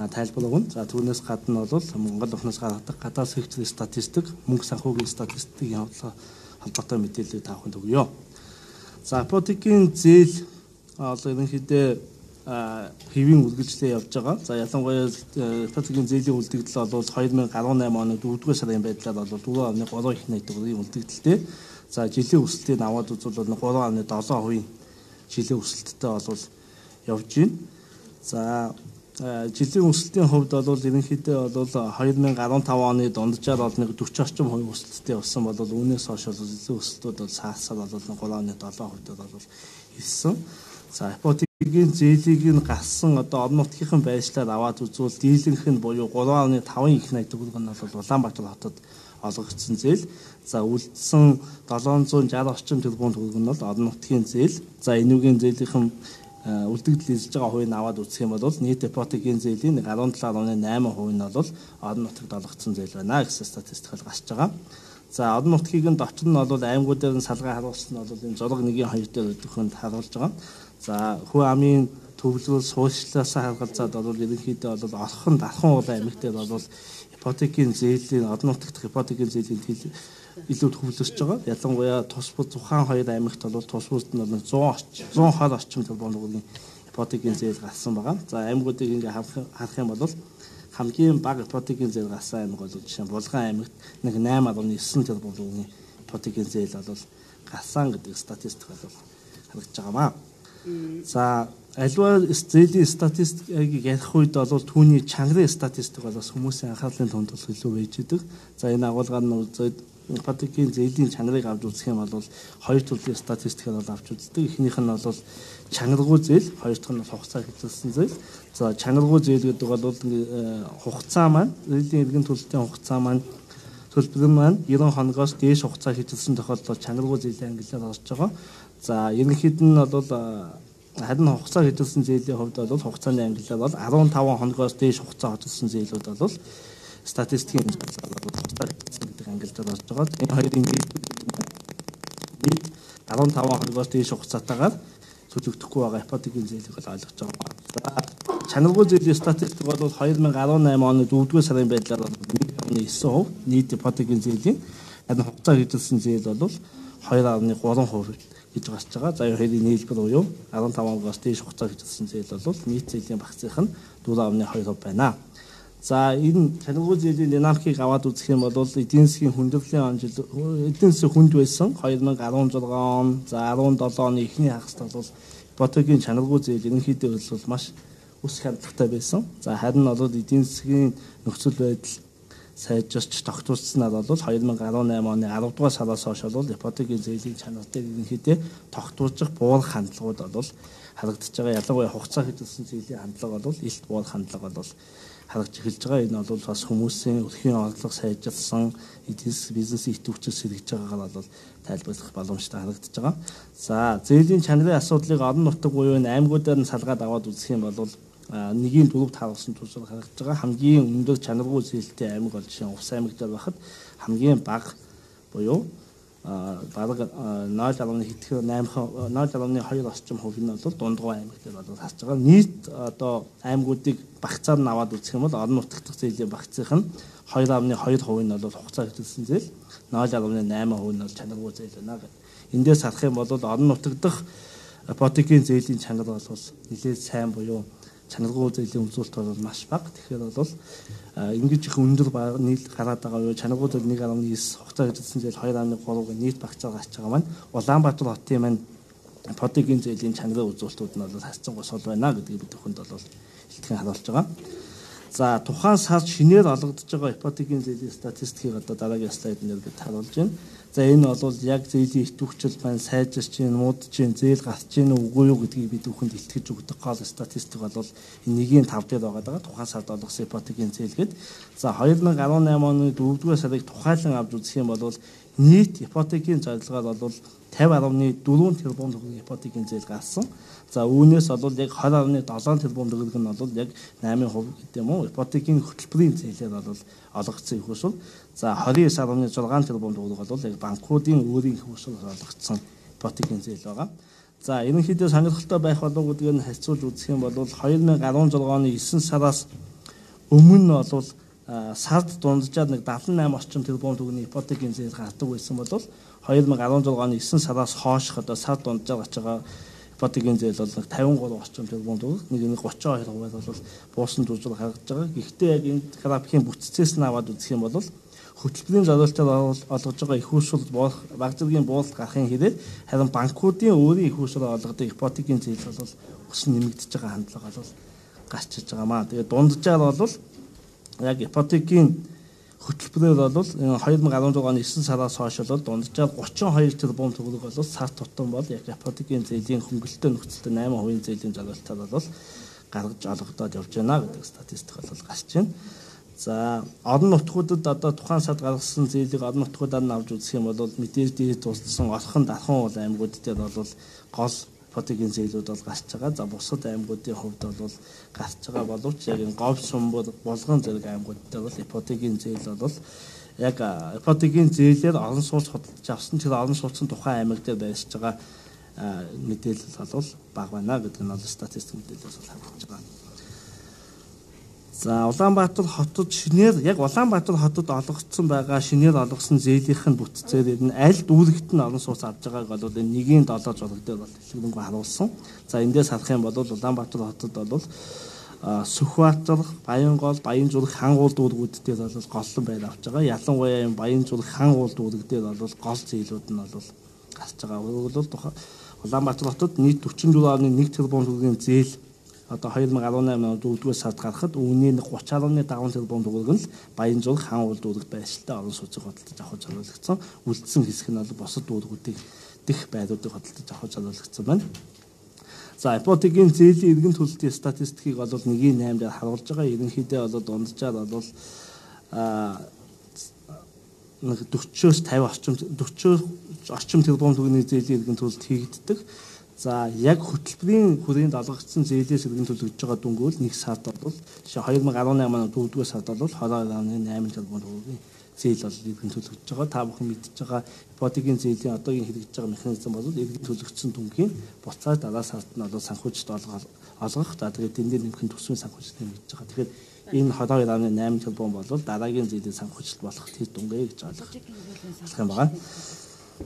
тайлбар өгнө. За түүнээс гадна бол Монгол Орноос гаргадаг гадаад сэргэжлийн статистик, мөнгө санхүүгийн статистикийн холбоотой мэдээллийг та бүхэнд өгье. За ипотекийн зээл одоо ерөнхийдөө хэвийн үргэлжлээ явж байгаа. За ялангуяа ипотекийн зээлийн үлдэгдэл бол 2018 оны 4-р сарын байдлаар бол 4.3 их найдварын үлдэгдэлтэй. За жилийн өсөлтийг аваад үзвэл 3.7% жилийн өсөлттэй бол явж байна. За жилийн өсөлтийн хувьд бол ерөнхийдөө бол 2015 оны дунджаар бол 40 орчим хувийн өсөлттэй явсан бол үүнээс хойш жилийн өсөлтүүд бол саасаар бол 3.7% бол ирсэн. За ипотекийн зээлийг нь гарсан одоо орон нутгийн байршлаар аваад үзвэл дийлэнх нь буюу 3.5 их найдвар нь бол Улаанбаатар хотод олгогдсон зээл. За үлдсэн 760 орчим тэрбум төгрөг нь бол орон нутгийн зээл. За энүүгийн зээлийн үлдэгдэл хийж байгаа хувийг аваад үзэх юм бол нийт ипотекийн зээлийн 17.8% нь бол орон нутагт олгогдсон зээл байна гэсэн статистик гарч байгаа. За орон нутгийг нь дочор нь бол аймагуудаар нь салгаа харуулсан нь бол энэ зураг 1-2 дээр өгөхөнд харуулж байгаа. За хүү амын төвлөрөл суурьшлаас харгалзаад бол ерөнхийдөө бол орхон дархан уул аймаг дээр бол ипотекийн зээлийн орон нутагт ипотекийн зээлийн илүү төвлөрч байгаа. Ялангуяа тус бүр Ухаан 2 аймагт бол тус бүрт нь 120 орчим тэрбум төгрөгийн ипотекийн зээл гарсан байгаа. За аймагуудыг ингээ харах юм бол хамгийн бага ипотекийн зээл гарсан аймаг бол жишээ нь Булган аймагт 8.9 тэрбум төгрөгийн ипотекийн зээл бол гарсан гэдэг статистик бол харагдаж байгаамаа. За аливаа зээлийн статистикийг ярих үед бол түүний чанарын статистик бол бас хүмүүсийн анхаарлын тунд бол илүү байж идэг. За энэ агуулгаар нь үзээд ипотекийн зээлийн чанарыг авч үзэх юм бол хоёр төрлийн статистикээр бол авч үздэг. Эхнийх нь бол чанаргүй зээл, хоёр дахь нь хугацаа хэвчилсэн зээл. За чанаргүй зээл гэдэг бол хугацаа маань зээлийн иргэн төлөлтийн хугацаа маань төлбөр маань 90 хоногоос дээш хугацаа хэвчилсэн тохиолдолд чанаргүй зээлийн ангиллаар орж байгаа. За ерөнхийд нь бол харин хугацаа хэвчилсэн зээлийн хувьд бол хугацааны ангиллаар бол 15 хоногоос дээш хугацаа хоцолсон зээлүүд бол статистикийн хугацаа хэвчилсэн гэдэг ангиллаар орж байгаа. Энэ хоёрын нийт 15 хоногоос дээш хугацаатаагаар төлөгдөхгүй байгаа ипотекийн зээлийг бол ойлгож байгаа. За чанаргүй зээлийн статистик бол 2018 оны 4-р сарын байдлаар 1.9% нийт ипотекийн зээлийн харин хугацаа хэвчилсэн зээл бол 2.3% гэж гарч байгаа. За хоёрын нийлбэр буюу 15 хоногоос дээш хугацаа хэвчилсэн зээл бол нийт зээлийн багцынх нь 4.2% байна. За энэ чанаргүй зээлийн динамикийг аваад үзэх юм бол эдийн засгийн хүндрэлийн эдийн засгийн хүнд байсан 2016 он, за 17 оны эхний хагасд бол ипотекийн чанаргүй зээл ерөнхийдөө бол маш өсөх хандлагатай байсан. За харин бол эдийн засгийн нөхцөл байдал сайжирч тогтворцснаар бол 2018 оны 10 дугаар сараас хойш бол ипотекийн зээлийн чанар дээр ерөнхийдөө тогтворжих буурах хандлагууд бол харагдаж байгаа. Ялангуяа хугацаа хэвчилсэн зээлийн хандлага бол илт буурах хандлага бол харагдж эхэлж байгаа. Энэ бол бас хүмүүсийн өрхийн орлого сайжирсан, эдийн бизнесийн идэвхжил сэргэж байгаагаар бол тайлбарлах боломжтой харагдаж байгаа. За зээлийн чанарын асуудлыг орон нутаг буюу аймагуудаар нь салгаад аваад үзэх юм бол нэгийн 4-т харуулсан тусал харагдаж байгаа. Хамгийн өндөр чанаргүй зээлтэй аймаг бол жишээ нь Увс аймаг дээр байхад хамгийн бага буюу бараг 0.2 орчим хувь нь бол дундгой аймаг дээр бол харж байгаа. Нийт одоо аймагуудыг багцаар нь аваад үзэх юм бол орон нутгах зээлийн багцынх нь 2.2% нь бол хугацаа хэвчилсэн зээл, 0.8% нь бол чанаргүй зээл байна. Эндээс харах юм бол орон нутгах ипотекийн зээлийн чанар бол нэлээд сайн буюу чанаргүй зээлийн үзүүлэлт бол маш бага. Тэгэхээр бол ингэж их өндөр нийл гараад байгаа юу чанаргүй зээл 1.9 хугацаа хэвчилсэн зээл 2.3-гийн нийт багцаар гарч байгаа маань Улаанбаатар хотын маань ипотекийн зээлийн чанарын үзүүлэлтүүд нь бол хасцсан госол байна гэдгийг бид бүхэнд бол илтгэн харуулж байгаа. За тухайн сард шинээр олгогдож байгаа ипотекийн зээлийн статистикийг одоо дараагийн слайднээр бид харуулж байна. За энэ бол яг зээлийн идэвхжил маань сайжирч чинь, муудж чинь, зээл гарч чинь үгүй юу гэдгийг бид бүхэнд илтгэж өгдөг гол статистик бол энэ 1-5 дээр байгаа. Тухайн сард олгосон ипотекийн зээлгээд за 2018 оны 4-р сарыг тухайлан авч үзэх юм бол нийт ипотекийн зорилгоор бол 50.4 тэрбум төгрөгийн ипотекийн зээл гарсан. За үүнээс бол яг 20.7 тэрбум төгрөг нь бол яг 8% гэдэг юм уу ипотекийн хөтөлбөрийн зээлээр бол олгогдсон их усвал за 29.6 тэрбум төгрөг бол яг банкуудын өөрийн их усвал олгогдсон ипотекийн зээл байгаа. За ерөнхийдөө сонирхолтой байх болов уу гэдгийг харьцуулж үзэх юм бол 2016 оны 9 сараас өмнө нь бол сард дунджаад нэг 78 орчим тэрбум төгрөгийн ипотекийн зээл гардаг байсан бол 2016 оны 9 сараас хойш одоо сард дунджаад очиж байгаа ипотекийн зээл бол нэг 53 орчим тэрбум төгрөг, нэг 32% бол буусан төвжил гаргаж байгаа. Гэхдээ яг энэ графикийн бүтцээс нь аваад үзэх юм бол хөтөлбөрийн зорилтоор олгож байгаа их хуршил баг зэргийн буулалт гарахын хэрээр харин банкуудын өөрийн их хуршил олгодог ипотекийн зээл бол өсөн нэмэгдэж байгаа хандлага бол гарч иж байгаамаа. Тэгээд дунджаар бол яг ипотекийн хөтөлбөрөөр бол 2016 оны 9 сараас хойш бол дунджаар 32 тэрбум төгрөг бол сар тутам бол яг ипотекийн зээлийн хөнгөлөлтөй нөхцөлтэй 8% зээлийн зорилтоор бол гаргаж олгогдоод явж байна гэдэг статистик бол гарч байна. За орон нутгуудад одоо тухайн сард гаргасан зээлийг орон нутгуудаар нь авч үзэх юм бол мэдээж дээр тусдсан Орхон Дархан аймагуд дээр бол гол ипотекийн зээлүүд бол гарч байгаа. За бусад аймагуудын хувьд бол гарч байгаа боловч яг энэ Говь, Сумбар, Булган зэрэг аймагуд дээр бол ипотекийн зээл бол яг ипотекийн зээлээр орон сууц худалдаж авсан тэр орон сууцын тухайн аймаг дээр байршиж байгаа мэдээлэл бол бага байна гэдэг нь бол статистик мэдээлэлээс харагдаж байгаа. За Улаанбаатар хотод шинээр яг Улаанбаатар хотод олгогдсон байгаа шинээр олгосон зээлийнх нь бүтцээр нь аль дүүрэгт нь орон сууц авж байгааг бол энэ 1.7 жолог дээр бол хэлбэргүй харуулсан. За эндээс харах юм бол Улаанбаатар хотод бол Сүхбаатар, Баянгол, Баянзүрх, Хангуул дүүргүүд дээр бол голлон байр авч байгаа. Ялангуяа энэ Баянзүрх, Хангуул дүүрэг дээр бол гол зээлүүд нь бол гарч байгаа. Өөрөөр хэлбэл Улаанбаатар хотод нийт 44.1 тэрбум төгрөгийн зээл одоо 2018 оны 4-р сард гарахад үүний 30.5 тэрбум төгрөг нь Баянзүрх, Хангуул дүүрэг байршилтай орон сууцыг худалдаж авах зориулагдсан. Үлдсэн хэсэг нь бол бусад дүүргүүдийг дэх байруудыг худалдаж авах зориулагдсан байна. За ипотекийн зээлийн иргэн төлөлтийн статистикийг бол 1.8 дээр харуулж байгаа. Ерөнхийдөө бол дунджаар бол 40-оос 50 орчим тэрбум төгрөгийн зээлийн иргэн төлөлт хийгддэг. За яг хөтөлбөрийн хүрээнд олгогдсон зээлээс иргэн төлөгдөж байгаа дүнгөөл нэг сард бол жишээ 2018 оны 4-р сард бол 22.8 тэрбум төгрөгийн зээл бол иргэн төлөгдөж байгаа. Та бүхэн мэдж байгаа ипотекийн зээлийн одоогийн хэрэгжиж байгаа механизм бол иргэн төлөгдсөн дүнгийн буцаад дараа сард нь бол санхүүжилт олгох. За тэгээд тэндээ нэмэх төсвийн санхүүжилт нэмэгдэж байгаа. Тэгэхээр энэ 22.8 тэрбум бол дараагийн зээлийн санхүүжилт болох тэр дүнгээ гэж ойлгох юм байна.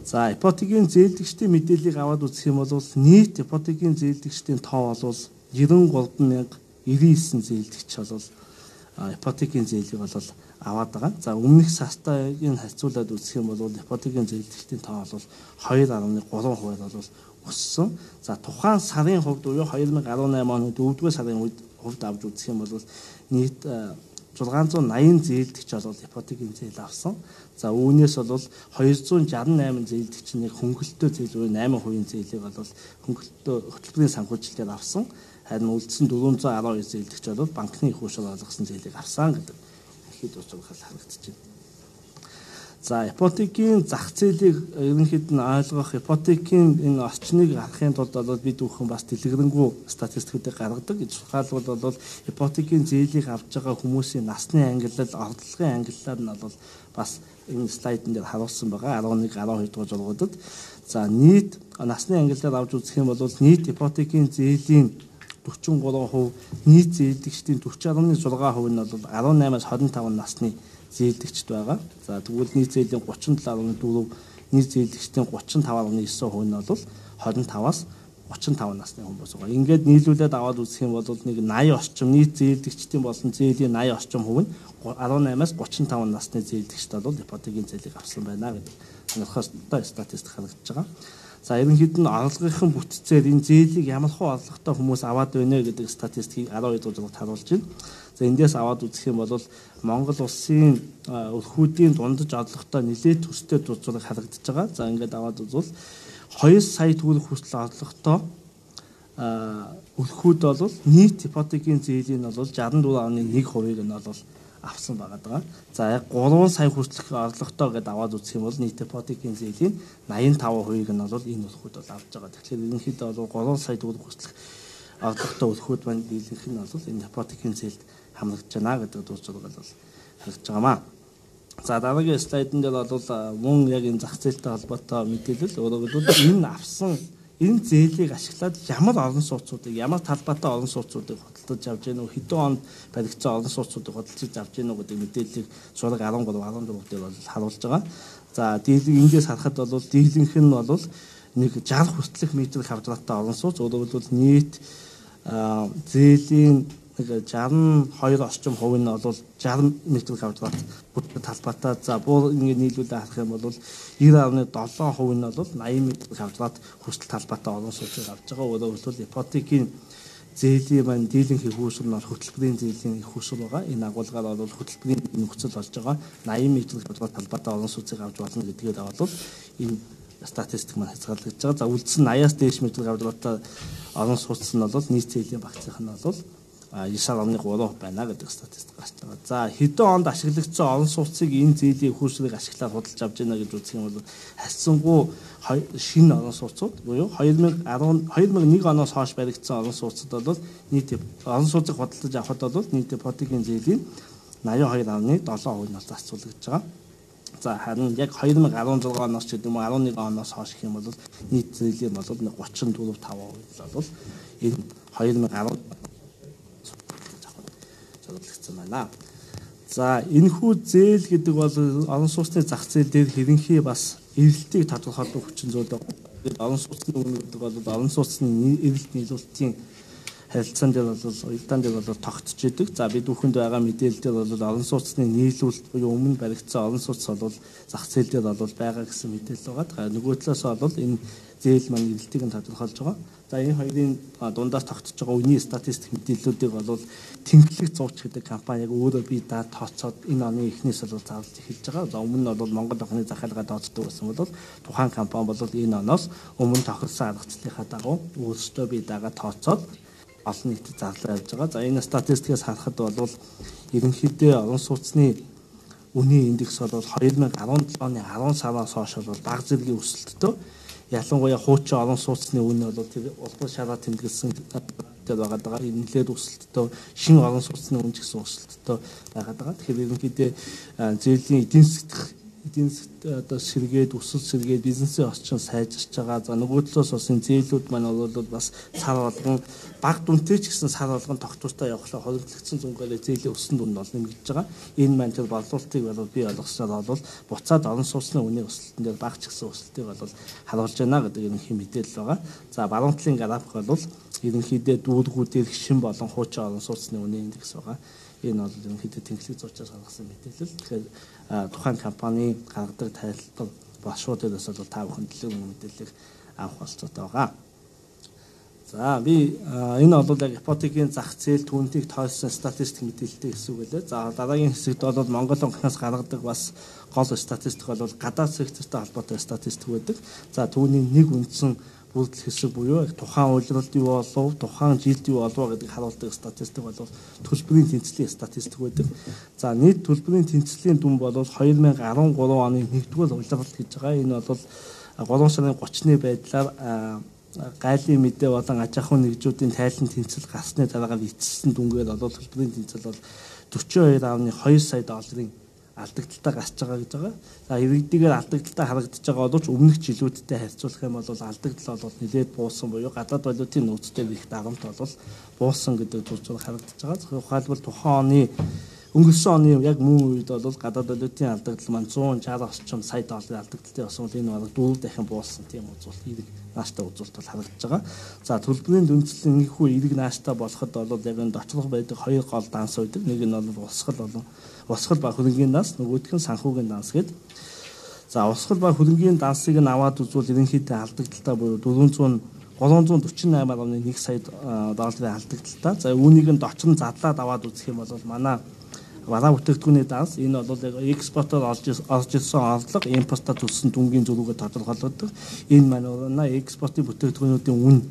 За ипотекийн зээлдэгчдийн мэдээллийг аваад үзэх юм бол нийт ипотекийн зээлдэгчдийн тоо бол 93,099 зээлдэгч бол ипотекийн зээлийг бол аваад байгаа. За өмнөх сартыг харьцуулаад үзэх юм бол ипотекийн зээлдэгчдийн тоо бол 2.3% бол өссөн. За тухайн сарын хувьд буюу 2018 оны 4-р сарын хувьд авч үзэх юм бол нийт 680 зээлдэгч бол ипотекийн зээл авсан. За үүнээс бол 268 зээлдэгч нэг хөнгөлөлтөө зээл 8% зээлийг бол хөнгөлөлтөө хөтөлбөрийн санхүүжилтээр авсан. Харин үлдсэн 412 зээлдэгч бол банкны их хуршил олгосон зээлийг авсан гэдэг ихэд уучрал харагдаж байна. За ипотекийн зах зээлийг ерөнхийд нь ойлгох, ипотекийн энэ орчныг харахын тулд бол бид бүхэн бас дэлгэрэнгүй статистикуудыг гаргадаг. Жишээлбэл бол ипотекийн зээлийг авж байгаа хүмүүсийн насны ангиллал, орлогын ангиллаар нь бол бас энэ слайдн дээр харуулсан байгаа 11, 12 дугаар жолгуудад. За нийт насны ангиллаар авч үзэх юм бол нийт ипотекийн зээлийн 43%, нийт зээлдэгчдийн 40.6% нь бол 18-аас 25 насны зээлдэгчд байгаа. За тэгвэл нийт зээлийн 37.4, нийт зээлдэгчдийн 35.9% нь бол 25-аас 35 насны хүмүүс байгаа. Ингээд нийлүүлээд аваад үзэх юм бол нэг 80 орчим нийт зээлдэгчдийн болсон зээлийн 80 орчим хувь нь 18-аас 35 насны зээлдэгчд бол ипотекийн зээлийг авсан байна гэдэг сонирхолтой статистик харагдаж байгаа. За ерөнхийд нь орлогын бүтцээр энэ зээлийг ямар хуу орлоготой хүмүүс аваад байна гэдэг статистикийг 12 дугаар харуулж байна. За эндээс аваад үзэх юм бол Монгол улсын өрхүүдийн дундаж орлоготой нэлээд төстэй зураг харагдаж байгаа. За ингээд аваад үзвэл 2 сая төгрөг хүртэл орлоготой өрхүүд бол нийт ипотекийн зээлийн бол 64.1%-ийг нь бол авсан байгаа. За яг 3 сая хүртэлх орлоготой гэдээ аваад үзэх юм бол нийт ипотекийн зээлийн 85%-ийг нь бол энэ өрхүүд бол авж байгаа. Тэгэхээр ерөнхийдөө бол 3 сая төгрөг хүртэлх орлоготой өрхүүд маань дийлэнх нь бол энэ ипотекийн зээлд хамрагдж байна гэдэг дуусрал бол харагдж байгаамаа. За дараагийн слайдн дээр бол мөн яг энэ зах зээлтэй холбоотой мэдээлэл өөрөөр хэлбэл энэ авсан энэ зээлийг ашиглаад ямар олон сууцуудыг, ямар талбайтай олон сууцуудыг худалдаж авч гэнэ үү, хэдэн онд баригдсан олон сууцуудыг худалдаж авч гэнэ үү гэдэг мэдээллийг зураг 13, 14 дээр бол харуулж байгаа. За эндээс харахад бол дийлэнх нь бол нэг 60 хүртэлх метр квадраттай олон сууц, өөрөөр хэлбэл нийт зээлийн нэг 62 орчим хувь нь бол 60 метр квадрат бүтэц талбайтай. За бүр ингээд нийлүүлээд харах юм бол 90.7% нь бол 80 метр квадрат хүртэл талбайтай олон сууцыг авч байгаа. Өөрөөр хэлбэл ипотекийн зээлийн маань дийлэнх их үүсвэр нь хөтөлбөрийн зээлийн их үүсвэр байгаа. Энэ агуулгаар бол хөтөлбөрийн нөхцөл болж байгаа 80 метр квадрат талбайтай олон сууцыг авч болно гэдгээр бол энэ статистик маань хязгаарлагдж байгаа. За үлдсэн 80-аас дээш метр квадраттай олон сууц нь бол нийт зээлийн багцынх нь бол 9.3% байна гэдэг статистик гарч байгаа. За хэдэн онд ашиглагдсан олон сууцыг энэ зээлийн их үүсвэрийг ашиглаад худалдаж авч байна гэж үзэх юм бол харьцангуй шинэ олон сууцууд буюу 2001 оноос хойш баригдсан олон сууцад бол нийт олон сууцыг худалдаж авахад бол нийт ипотекийн зээлийн 82.7% нь зарцуулагдж байгаа. За харин яг 2016 оноос ч гэдэг юм уу 11 оноос хойш гэх юм бол нийт зээлийн бол 34.5% бол энэ 2010 зориулагдсан байна. За энэхүү зээл гэдэг бол олон сууцны зах зээл дээр хэрэнхий бас эрэлтийг тодорхойлох хүчин зүйл байна. Олон сууцны үнэ гэдэг бол олон сууцны эрэлт нийлүүлэлтийн харилцаан дээр бол уялдаан дээр бол тогтож идэг. За бид бүхэнд байгаа мэдээлэл дээр бол олон сууцны нийлүүлэлт буюу өмнө баригдсан олон сууц бол зах зээл дээр бол байгаа гэсэн мэдээлэл байгаа. Нөгөө талаас бол энэ зээл маань эрэлтийг нь тодорхойлж байгаа. За энэ хоёрын дундаас тогтож байгаа үнийн статистик мэдээллүүдийг бол Тэнхлэг зууч гэдэг компани яг өөрөө бие даа тооцоод энэ оны эхнээс бол зарлж эхэлж байгаа. За өмнө нь бол Монгол охины захиалга тооцдог байсан бол тухайн компани бол энэ оноос өмнө тохирсон аргачлалынхаа дагуу өөрсдөө бие даага тооцоод олон нийтэд зарлаа явж байгаа. За энэ статистикээс харахад бол ерөнхийдөө олон сууцны үнийн индекс бол 2017 оны 10 сараас хойш бол бага зэргийн өсөлттэй. Ялангуяа хуучин олон сууцны үнэ бол тэр улбар шараа тэмдэглэсэн байгаа. Нэлээд өсөлттэй шинэ олон сууцны үнэ ч гэсэн өсөлттэй байгаа. Тэгэхээр ерөнхийдөө зээлийн эдийн засгийн одоо сэргээд өсөлт сэргээд бизнесийн орчин сайжирч байгаа. За нөгөө талаас бас энэ зээлүүд маань бол бас сар болгон бага дүнтэй ч гэсэн сар болгон тогтвортой явахлаа холбогдсон зүнгээрээ зээлийн өссөн дүн бол нэмэгдэж байгаа. Энэ маань тэр борлуулалтыг бол бий болгосоор бол буцаад олон сууцны үнийн өсөлтөн дээр бага ч гэсэн өсөлтийг бол харуулж байна гэдэг ерөнхий мэдээлэл байгаа. За баруун талын график бол ерөнхийдөө дүүргүүдээр гişин болон хуучин олон сууцны үнийн индекс байгаа. Энэ бол ерөнхийдөө Тэнхлэг зуучаас гаргасан мэдээлэл. Тэгэхээр тухайн компани гаргадаг тайлбар болшуудаас бол та бүхэн дэлгэрэнгүй мэдээллийг авах болцоотой байгаа. За би энэ бол яг ипотекийн зах зээл түүнийг тооцсон статистик мэдээлэлтэй хэсэг байлаа. За дараагийн хэсэгт бол Монгол банкнаас гаргадаг бас гол статистик бол гадаад сектортой холбоотой статистик байдаг. За түүний нэг үндсэн бүрдэл хэсэг буюу тухайн үйлрэлт юу болов, тухайн жилд юу болов гэдэг харуулдаг статистик бол төлбөрийн тэнцлийн статистик байдаг. За нийт төлбөрийн тэнцлийн дүн бол 2013 оны 1-р үйлрэлт гэж байгаа. Энэ бол 3 сарын 30-ны байдлаар гайлын мэдээ болон аж ахуйн нэгжүүдийн тайлан тэнцэл гарсны дараагаар эцэссэн дүнгээр бол төлбөрийн тэнцэл бол 42.2 сая долларын алдагдaltaа гарч байгаа гэж байгаа. За иргэдийгээр алдагдaltaа харагдаж байгаа боловч өмнөх жилүүдтэй харьцуулах юм бол алдагдал бол нэлээд буусан буюу гадаад валютын нөөцтэй их дарамт бол буусан гэдэг зүйлс харагдаж байгаа. Ухаалбал тухайн оны өнгөрсөн оны яг мөн үед бол гадаад валютын алдагдал маань 160 орчим сая долларын алдагдaltaй болсон. Энэ бол 4 дахин буусан тийм үзүүлэлт эрг нааштай үзүүлэлт бол харагдаж байгаа. За төлбөрийн дүнцлийн нэг хүү эрг нааштай болоход бол яг энэ доторх байдаг хоёр гол данс байдаг. Нэг нь бол усгал ба хөрөнгийн данс, нөгөөх нь санхүүгийн данс гэдэг. За усгал ба хөрөнгийн дансыг нь аваад үзвэл ерөнхийдөө алдагдaltaа буюу 348.1 сая долларын алдагдaltaа. За үүнийг нь дочор нь задлаад аваад үзэх юм бол манай вараа бүтээгдэхүүний данс энэ бол яг экспортоор орж ирсэн орлого, импортоор төлсөн дүнгийн зөрүүгээ тодорхойлдог. Энэ манай экспортын бүтээгдэхүүнүүдийн үн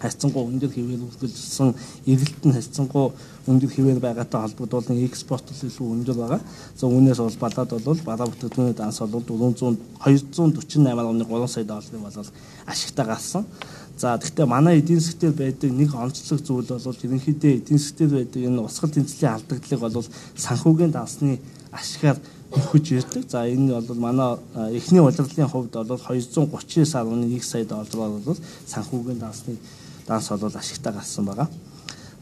харьцангуй өндөр хэвээр үргэлжилсэн, эрэлт нь харьцангуй өндөр хэвээр байгаатай холбогдуулан экспорт илүү өндөр байгаа. За үүнээс бол балаад бол бараа бүтээгдэхүүний данс бол 248.3 сая долларын бол ашигтай гарсан. За гэхдээ манай эдийн засгтэр байдаг нэг онцлог зүйл бол ерөнхийдөө эдийн засгтэр байдаг энэ усгал тэнцлийн алдагдлыг бол санхүүгийн дансны ашигаар өгч ирдэг. За энэ бол манай эхний улирлын хувьд бол 239.1 сая доллараар бол санхүүгийн данс бол ашигтай гарсан байгаа.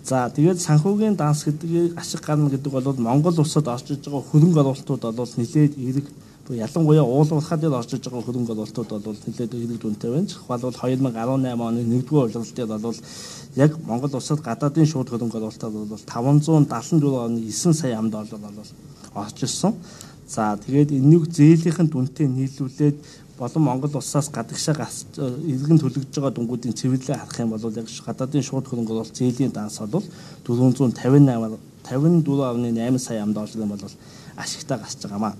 За тэгээд санхүүгийн данс гэдгийг ашиг гарна гэдэг бол Монгол улсад орж иж байгаа хөрөнгө оруулалтууд бол нэлээд эерэг ялангуяа уулуурхад дээр орж иж байгаа хөрөнгө оруулалтууд бол нэлээд эерэг дүнтэй байна. Жишээлбэл 2018 оны 1-р улирлын бол яг Монгол улсад гадаадын шууд хөрөнгө оруулалтууд бол 574.9 сая ам доллар бол орж ирсэн. За тэгээд энийг зээлийнхэн дүнтэй нийлүүлээд болон Монгол улсаас гадагшаа иргэн төлөгдөж байгаа дүнгуудын цэвэрлэлээ харах юм бол яг гадаадын шууд хөрөнгө оруулалт зээлийн данс бол 454.8 сая ам долларын бол ашигтай гарч байгаамаа.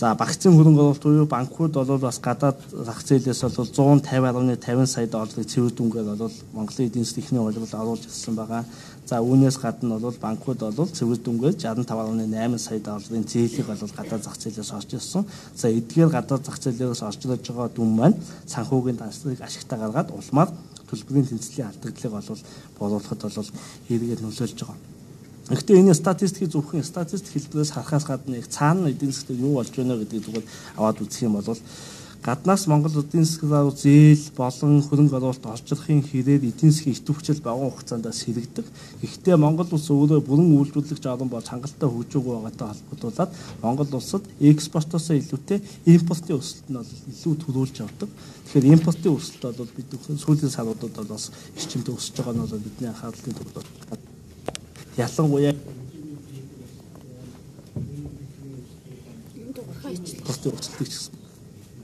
За багцын хөрөнгө оруулалт буюу банкуд бол бас гадаад зах зээлээс бол 150.50 сая долларын цэвэр дүнгээр бол Монголын эдийн засгийн эхний хуулиар оруулж ирсэн байгаа. За үүнээс гадна бол банкуд бол цэвэр дүнгээр 65.8 сая долларын зээлийг бол гадаад зах зээлээс орж ирсэн. За эдгээр гадаад зах зээлээс орж ирж байгаа дүн маань санхүүгийн дансыг ашигтай гаргаад улмаар төлбөрийн тэнцлийн алдагдлыг бол бууруулахад бол хэрэгэл нөлөөлж байгаа. Гэхдээ энэ статистикийн зөвхөн статистик хэлбэрээс харахаас гадна их цаана эдийн засгт юу болж байна гэдгийг зүгээр аваад үзэх юм бол гаднаас Монгол эдийн засгаар зээл болон хөрөнгө оруулалт орж ирэх хэрээр эдийн засгийн итвэхжил багаан хугацаанд сэргдэг. Гэхдээ Монгол улс өөрөө бүрэн үйлдвэрлэгч орн болж хангалттай хөгжөөгүй байгаатай холбогдуулаад Монгол улсад экспортоос илүүтэй импортын өсөлт нь бол илүү төрүүлж явдаг. Тэгэхээр импортын өсөлт бол бид сүүлийн саруудад бас эрчимтэй өсөж байгаа нь бол бидний анхаарлын төвд байна. Ялангуяа импортын өсөлтийг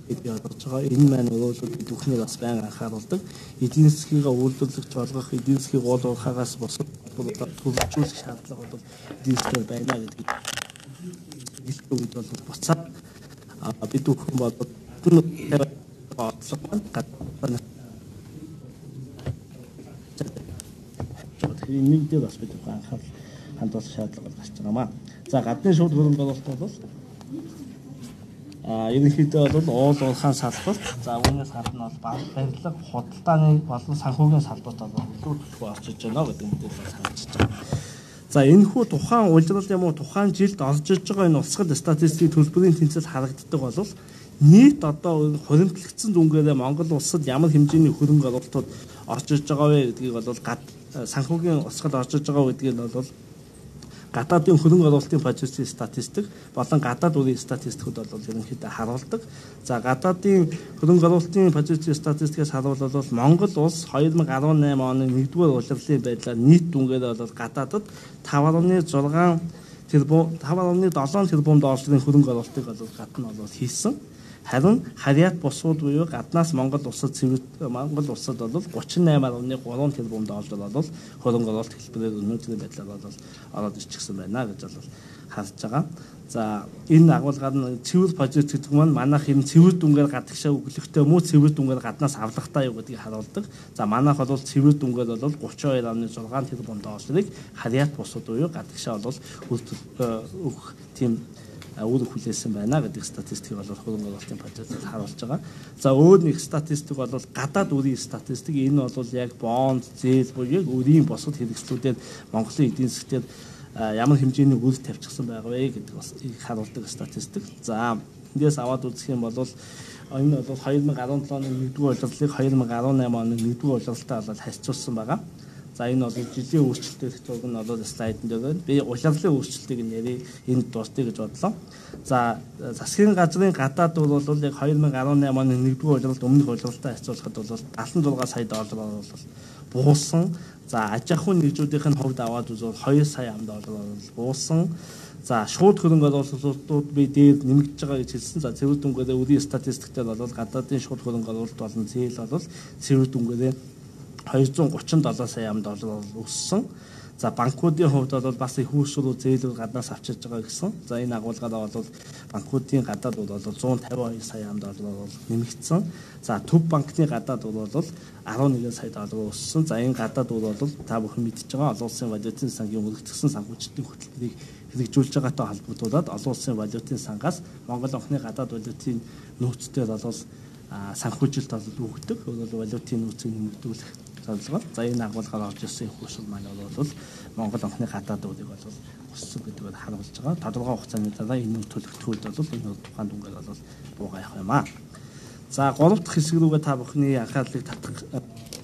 бид ядаж байгаа. Энэ маань өөрөө бид бүхний бас байнга анхааруулдаг. Эдийн засгийг үйлдвэрлэгч болгох, эдийн засгийг гол уурхаагаас босоод төлөвлөжүүлэх шаардлага бол эдийн засгаар байна гэдгийг хэлдэг үед бол буцаад бид бүхэн бодоод энэ дээр бас бид анхаарал хандуулах шаардлага гарч байгаамаа. За гадны шууд хөрөнгө оруулалт бол ерөнхийдөө бол уул уурхайн салбарт за үүнээс гадна бол барилга, худалдааны болон санхүүгийн салбарт бол илүү төлөв орж иж байна гэдэг мэдээлэл санагдаж байна. За энэхүү тухайн улирал юм уу тухайн жилд орж иж байгаа энэ улсгал статистикийн төлбөрийн тэнцэл харагддаг бол нийт одоо хуримтлагдсан дүнгээрээ Монгол улсад ямар хэмжээний хөрөнгө оруулалтууд орж иж байгаа вэ гэдгийг бол санхүүгийн улсгал орж иж байгаа гэдгийг бол гадаадын хөрөнгө оруулалтын бажетын статистик болон гадаад үрийн статистикуд бол ерөнхийдөө харуулдаг. За гадаадын хөрөнгө оруулалтын бажетын статистикээс харуулбал Монгол улс 2018 оны 1-р улирлын байдлаар нийт дүнгээр бол гадаадад 5.7 тэрбум долларын хөрөнгө оруулалтыг бол гадна бол хийсэн. Харин харьяат бусууд буюу гаднаас Монгол улсад бол 38.3 тэрбум доллар бол хөрөнгө оруулалт хэлбэрээр өнөөдрийн байдлаар бол ороод ирчихсэн байна гэж бол харж байгаа. За энэ агуулгаар нь цэвэр бажет гэдэг маань манайх энэ цэвэр дүнгээр гадагшаа өглөхтэй мөн цэвэр дүнгээр гаднаас авлагатай юу гэдгийг харуулдаг. За манайх бол цэвэр дүнгээр бол 32.6 тэрбум долларыг харьяат бусууд буюу гадагшаа бол өгөх тийм үүрэг хүлээсэн байна гэдэг статистикийг бол хөрөнгө оруулалтын бажетад харуулж байгаа. За өөр нэг статистик бол гадаад үрийн статистик. Энэ бол яг бонд, зээл буюу яг үрийн босод хэрэгслүүдээр Монголын эдийн засгт ямар хэмжээний үр тавьчихсан байгаа вэ гэдэг бас харуулдаг статистик. За эндээс аваад үзэх юм бол энэ бол 2017 оны 1-р улирлыг 2018 оны 1-р улирлалтаа бол харьцуулсан байгаа. За энэ бол жилийн өөрчлөлттэй зураг нь бол слайдн дээр байна. Би улирлын өөрчлөлтийг нэрээ энд дуустъя гэж бодлоо. За засгийн газрын гадаад бол яг 2018 оны 1-р улирлт өмнөх улирлалтаа харьцуулахад бол 76 сая доллараар бол буусан. За аж ахуйн нэгжүүдийн хувьд аваад үзвэл 2 сая ам доллараар буусан. За шууд хөрөнгө оруулалтууд би дээр нэмэгдэж байгаа гэж хэлсэн. За цэвэр дүнгээр үрийн статистикээр бол гадаадын шууд хөрөнгө оруулалт болон зээл бол цэвэр дүнгээр 237 сая ам доллар өссөн. За банкуудын хувьд бол бас их хөрсрүү зээлүүд гаднаас авчирж байгаа гэсэн. За энэ агуулгаараа бол банкуудын гадаад бол 152 сая ам доллар нэмэгдсэн. За төв банкны гадаад бол 11 сая доллар өссөн. За энэ гадаад бол та бүхэн мэдж байгаа олон улсын валютын сангийн өргөцсөн санхүүжилтийн хөтөлбөрийг хэрэгжүүлж байгаатай холбогдуулаад олон улсын валютын сангаас Монгол банкны гадаад валютын нөөцтэй бол санхүүжилт бол өгдөг. Өөрөөр валютын нөөцийг нэмэгдүүлэх зорилгоор. За энэ агуулгаар орж ирсэн их хуршил маань бол Монгол банкны гадаад үрийг бол өссөн гэдгийг харуулж байгаа. Тодорхой хугацааны дараа энэ төлөгдөх үед бол энэ тухайн дүнгээр бол буугаа явах юм аа. За 3 дахь хэсэг рүүгээ та бүхний анхаарлыг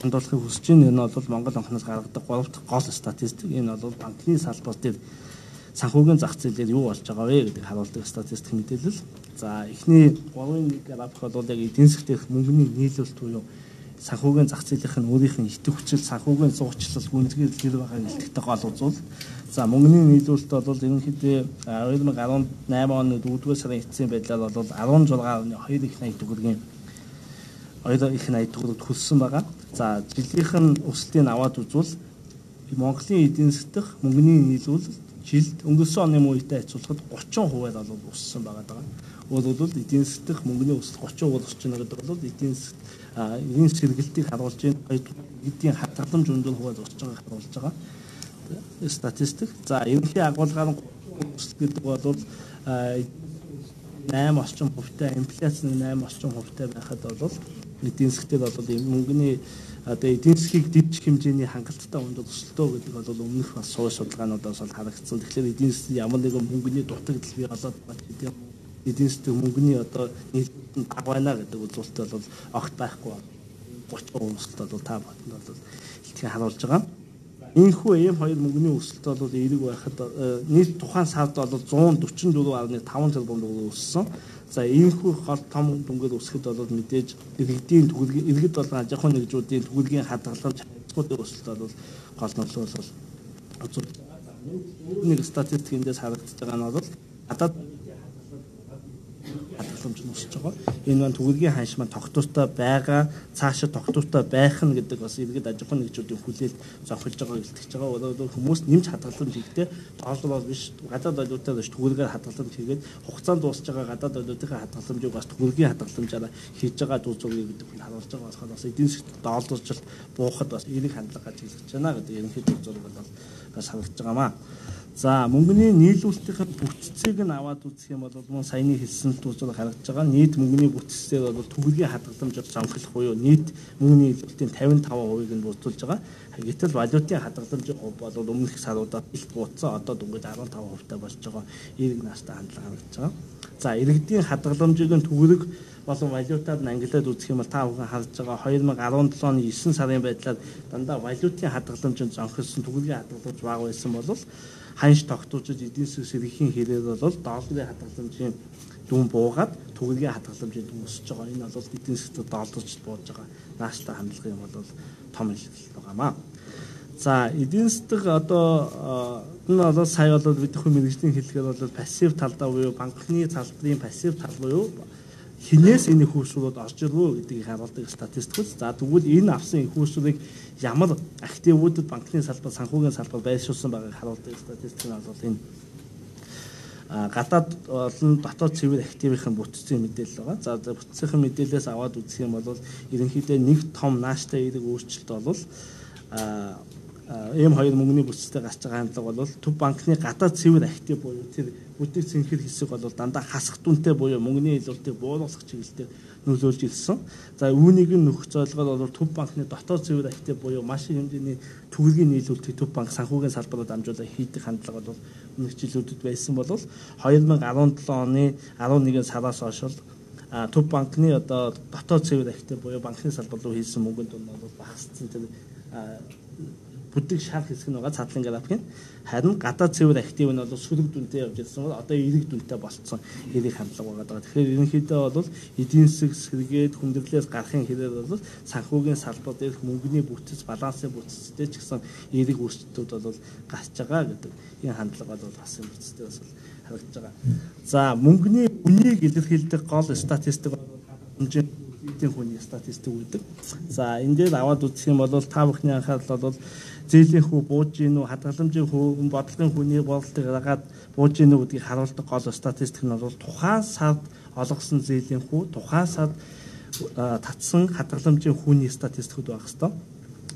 хандуулахыг хүсэж байна. Энэ бол Монгол банкнаас гаргадаг 3 дахь гол статистик. Энэ бол банкны салбар дээр санхүүгийн зах зээлээр юу болж байгаа вэ гэдгийг харуулдаг статистик мэдээлэл. За эхний 3-ын график бол яг эдийн засгийн мөнгөний нийлүүлэлт буюу санхүүгийн зах зээлийнх нь өөрийнх нь идэвхжил, санхүүгийн зурчлал, гүнзгийл хэр байгаа илтгэдэг гол үзүүл. За мөнгөний нийлүүлэлт бол ерөнхийдөө 2018 оны 4-р сарын эцсийн байдлаар бол 16.2 их найд төгрөгийн 2 их найд төгрөг төлсөн байгаа. За жилийнх нь өсөлтийг аваад үзвэл Монголын эдийн засгийн мөнгөний нийлүүлэлт жилд өнгөрсөн оны үетэй харьцуулахад 30%-аар бол өссөн байгаа. Өөрөөр хэлбэл эдийн засгийн мөнгөний өсөлт 30% өсөж байна гэдэг бол эдийн сэргэлтийг харуулж байна. Эдийн хадгаламж өндөр хувиар өсөж байгааг харуулж байгаа статистик. За ерөнхий агуулгаар өсөлт гэдэг бол 8 орчим хувьтай, инфляц нь 8 орчим хувьтай байхад бол эдийн засгт бол мөнгөний одоо эдийн засгийг дижих хэмжээний хангалттай өндөр өсөлтөө гэдэг бол өмнөх бас суур судалгаануудаас бол харагдсан. Тэгэхээр эдийн засгийн ямар нэгэн мөнгөний дутагдал бий болоод байгаа эдийн засгийн мөнгөний одоо нийлүүлэлт бага байна гэдэг үзүүлэлт бол огт байхгүй. 30% өсөлт бол та бүхэнд бол илтгэн харуулж байгаа. Энэхүү M2 мөнгөний өсөлт бол эерэг байхад нийт тухайн сард бол 144.5 тэрбум төгрөг өссөн. За энэхүү гол том дүнгээр өсөхөд бол мэдээж иргэдийн төгрөгийн иргэд бол аж ахуйн нэгжүүдийн төгрөгийн хадгаламж харьцангуй өсөлт бол гол нөлөө бол үзүүлж байгаа. Нэг статистик эндээс харагдаж байгаа нь бол гадаад хадгаламж нь өсөж байгаа. Энэ маань төгрөгийн ханш маань тогтвортой байгаа, цаашаа тогтвортой байх нь гэдэг бас иргэд аж ахуйн нэгжүүдийн хүлээлт зохиолж байгааг илтгэж байгаа. Өөрөөр хүмүүс нэмж хадгаламж хийхдээ тоолол биш гадаад валютаар биш төгрөгээр хадгаламж хийгээд хугацаанд дуусж байгаа гадаад валютын хадгаламжийг бас төгрөгийн хадгаламжаараа хийж байгаа дүү зургийг гэдэг нь харуулж байгаа болохоор бас эдийн засгийн долларчлалт буухад бас эерэг хандлага ажиглаж байна гэдэг ерөнхийдөө зураг бол бас харагдаж байгаамаа. За мөнгөний нийлүүлэлтийн бүтцийг нь аваад үзэх юм бол мөн саяны хэлсэн зүйлс харагдаж байгаа. Нийт мөнгөний бүтцээр бол төгрөгийн хадгаламжаар зонхлох буюу нийт мөнгөний нийлүүлэлтийн 55%-ыг нь бүрдүүлж байгаа. Гэтэл валютын хадгаламжийн хувь бол өмнөх саруудад илт буутсан одоо дүнгээд 15%-тай болж байгаа. Эерэг нааштай хандлага харагдаж байгаа. За иргэдийн хадгаламжийг нь төгрөг болон валютаар нь ангилаад үзэх юм бол та бүхэн харж байгаа 2017 оны 9 сарын байдлаар дандаа валютын хадгаламжийн зонхилсон төгрөгийн хадгаламж бага байсан бол ханш тогтоочж эдийн засгийн сэргийн хэрээр бол долларын хадгаламжийн дүн буугаад төгрөгийн хадгаламжийн дүн өсөж байгаа. Энэ бол эдийн засгийн долларч бууж байгаа. Нааштай хандлага юм бол том илэрхийлэл байгаамаа. За эдийн засгийн одоо энэ бол сая бол бид хүн мэргэжлийн хэлгээр бол пассив талдаа буюу банкны салбарын пассив тал буюу хинээс энэ хөөсрүүд орж ирвэ гэдгийг харуулдаг статистик. За тэгвэл энэ авсан хөөсрүүдийг ямар активуудад банкны салбар, санхүүгийн салбар байршуулсан байгааг харуулдаг статистик нь бол энэ гадаад болон дотоод цэвэр активын бүтцийн мэдээлэл байгаа. За бүтцийн мэдээлэлээс аваад үзэх юм бол ерөнхийдөө нэг том нааштай эерэг өөрчлөлт бол M2 мөнгөний бүтцтэй гарч байгаа хандлага бол төв банкны гадаад цэвэр актив буюу тэр бүтэц цэнхэр хэсэг бол дандаа хасах дүнтэй буюу мөнгөний илүүлэлтийг бууруулах чиглэлээр нөлөөлж ирсэн. За үүнийг нь нөхөх зорилгоор бол төв банкны дотоод цэвэр актив буюу маш их хэмжээний төгрөгийн нийлүүлэлтийг төв банк санхүүгийн салбараар дамжуулан хийдэг хандлага бол өмнөх жилүүдэд байсан бол 2017 оны 11 сараас хойш төв банкны одоо дотоод цэвэр актив буюу банкны салбар руу хийсэн мөнгөнд бол багассан тэр бүдэг шар хэсэг нь байгаа цаатлын график нь харин гадаад цэвэр актив нь бол сөрөг дүнтэй явж ирсэн бол одоо эерэг дүнтэй болцсон эерэг хандлага байгаа. Тэгэхээр ерөнхийдөө бол эдийн засаг сэргээд хүндрэлээс гарахын хэрээр бол санхүүгийн салбар дээрх мөнгөний бүтц, балансын бүтцтэй ч гэсэн эерэг өөрчлөлтүүд бол гарч байгаа гэдэг энэ хандлага бол бас юм бүтцтэй бас харагдаж байгаа. За мөнгөний үнийг илэрхийлдэг гол статистик хэмжээ эдийн хүний статистик үүдэг. За энэ дээр аваад үзэх юм бол та бүхний анхаарал бол зээлийн хүү бууж гин үү, хадгаламжийн хүү, бодлогын хүний бодлогыг дагаад бууж гин үү гэдгийг харуулдаг гол статистик нь бол тухайн сард олгосон зээлийн хүү, тухайн сард татсан хадгаламжийн хүүний статистикуд байх хэвээр.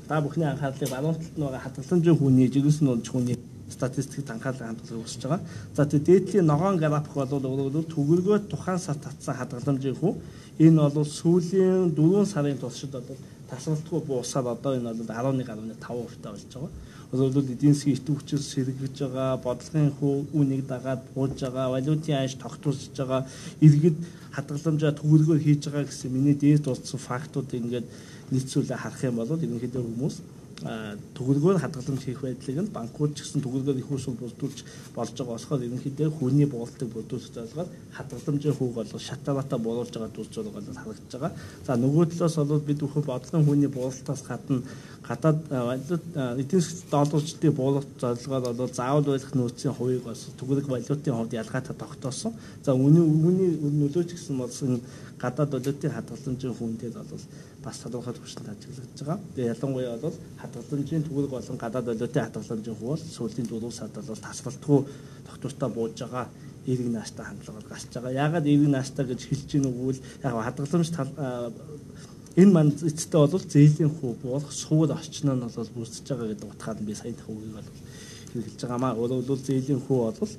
Та бүхний анхаарлыг баруун талд нь байгаа хадгаламжийн хүүний, жирэмс нууц хүүний статистикт анхаарлыг хандуулахыг хүсэж байгаа. За тэгээд дээдлийн ногоон график бол төгрөгөө тухайн сард татсан хадгаламжийн хүү энэ бол сүүлийн 4 сарын туршид бол тасралтгүй буусаад одоо энэ бол 11.5% болж байгаа. өөрөлдөл эдийн засгийн итвүүчс сэргэж байгаа, бодлогын үнийг дагаад бууж байгаа, валютын айш тогтворж байгаа, иргэд хадгаламжаа төгөлгөөр хийж байгаа гэсэн миний дээд дурдсан фактууд ингээд нийцүүлээ харах юм бол ерөнхийдөө хүмүүс төгөлгөөр хадгаламж хийх байдлыг нь банкуд ч гэсэн төгөлгөөр их усул бүрдүүлж болж байгаа болохоор ерөнхийдөө хүний буултыг бүрдүүлж байгаа хадгаламжийн хүүг бол шатавата буулж байгаа дүрж байгаа бол харагдаж байгаа. За нөгөө талаас бол бид бүхэн бодлогын хүний буултаас гадна гадаад эдийн засгийн долларчдын буулгах зорилгоор бол заавал байх нөөцийн хувийг бас төгөлг валютын хувьд ялгаатай тогтоосон. За үүний нөлөөч гэсэн бол гадаад валютын хадгаламжийн хүнтэй бол бас тодорхой төвшөнд ажиглагдж байгаа. Тэгээ ялангуяа бол хадгаламжийн төгөлг болон гадаад валютын хадгаламжийн хувь бол сүүлийн 4 сард бол тасралтгүй тогтвортой бууж байгаа эерэг нааштай хандлага гарч байгаа. Яагаад эерэг нааштай гэж хэлж гин үгвэл яг хадгаламж энэ манд эцэстээ бол зээлийн хүү буулах суур орчин нь бол бүрдэж байгаа гэдэг утгаар нь би сая тахуугийг бол хэрэгжилж байгаамаа. Өөрөөр хэлбэл зээлийн хүү бол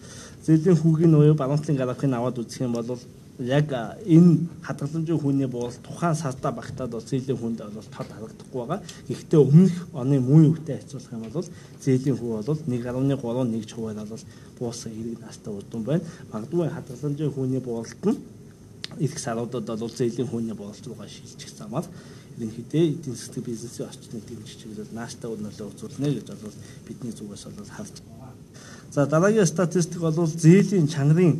зээлийн хүүгийн уяа баруунтлын графикыг аваад үзэх юм бол яг энэ хадгаламжийн хүүний буулалт тухайн сартаа багтаад бол зээлийн хүнд бол тод харагдахгүй байгаа. Гэхдээ өмнөх оны мөн үетэй харьцуулах юм бол зээлийн хүү бол 1.31 хувиар бол буусан эерэг наастай удам байна. Магадгүй хадгаламжийн хүүний буулалт нь их саруудад бол зээлийн хүүний буулалт руугаа шилжих замаар ерөнхийдөө эдийн засгийн бизнесийн орчныг дэмжих чиглэлээр нааштай нөлөө үзүүлнэ гэж бол бидний зүгээс бол харж байгаа. За дараагийн статистик бол зээлийн чанарын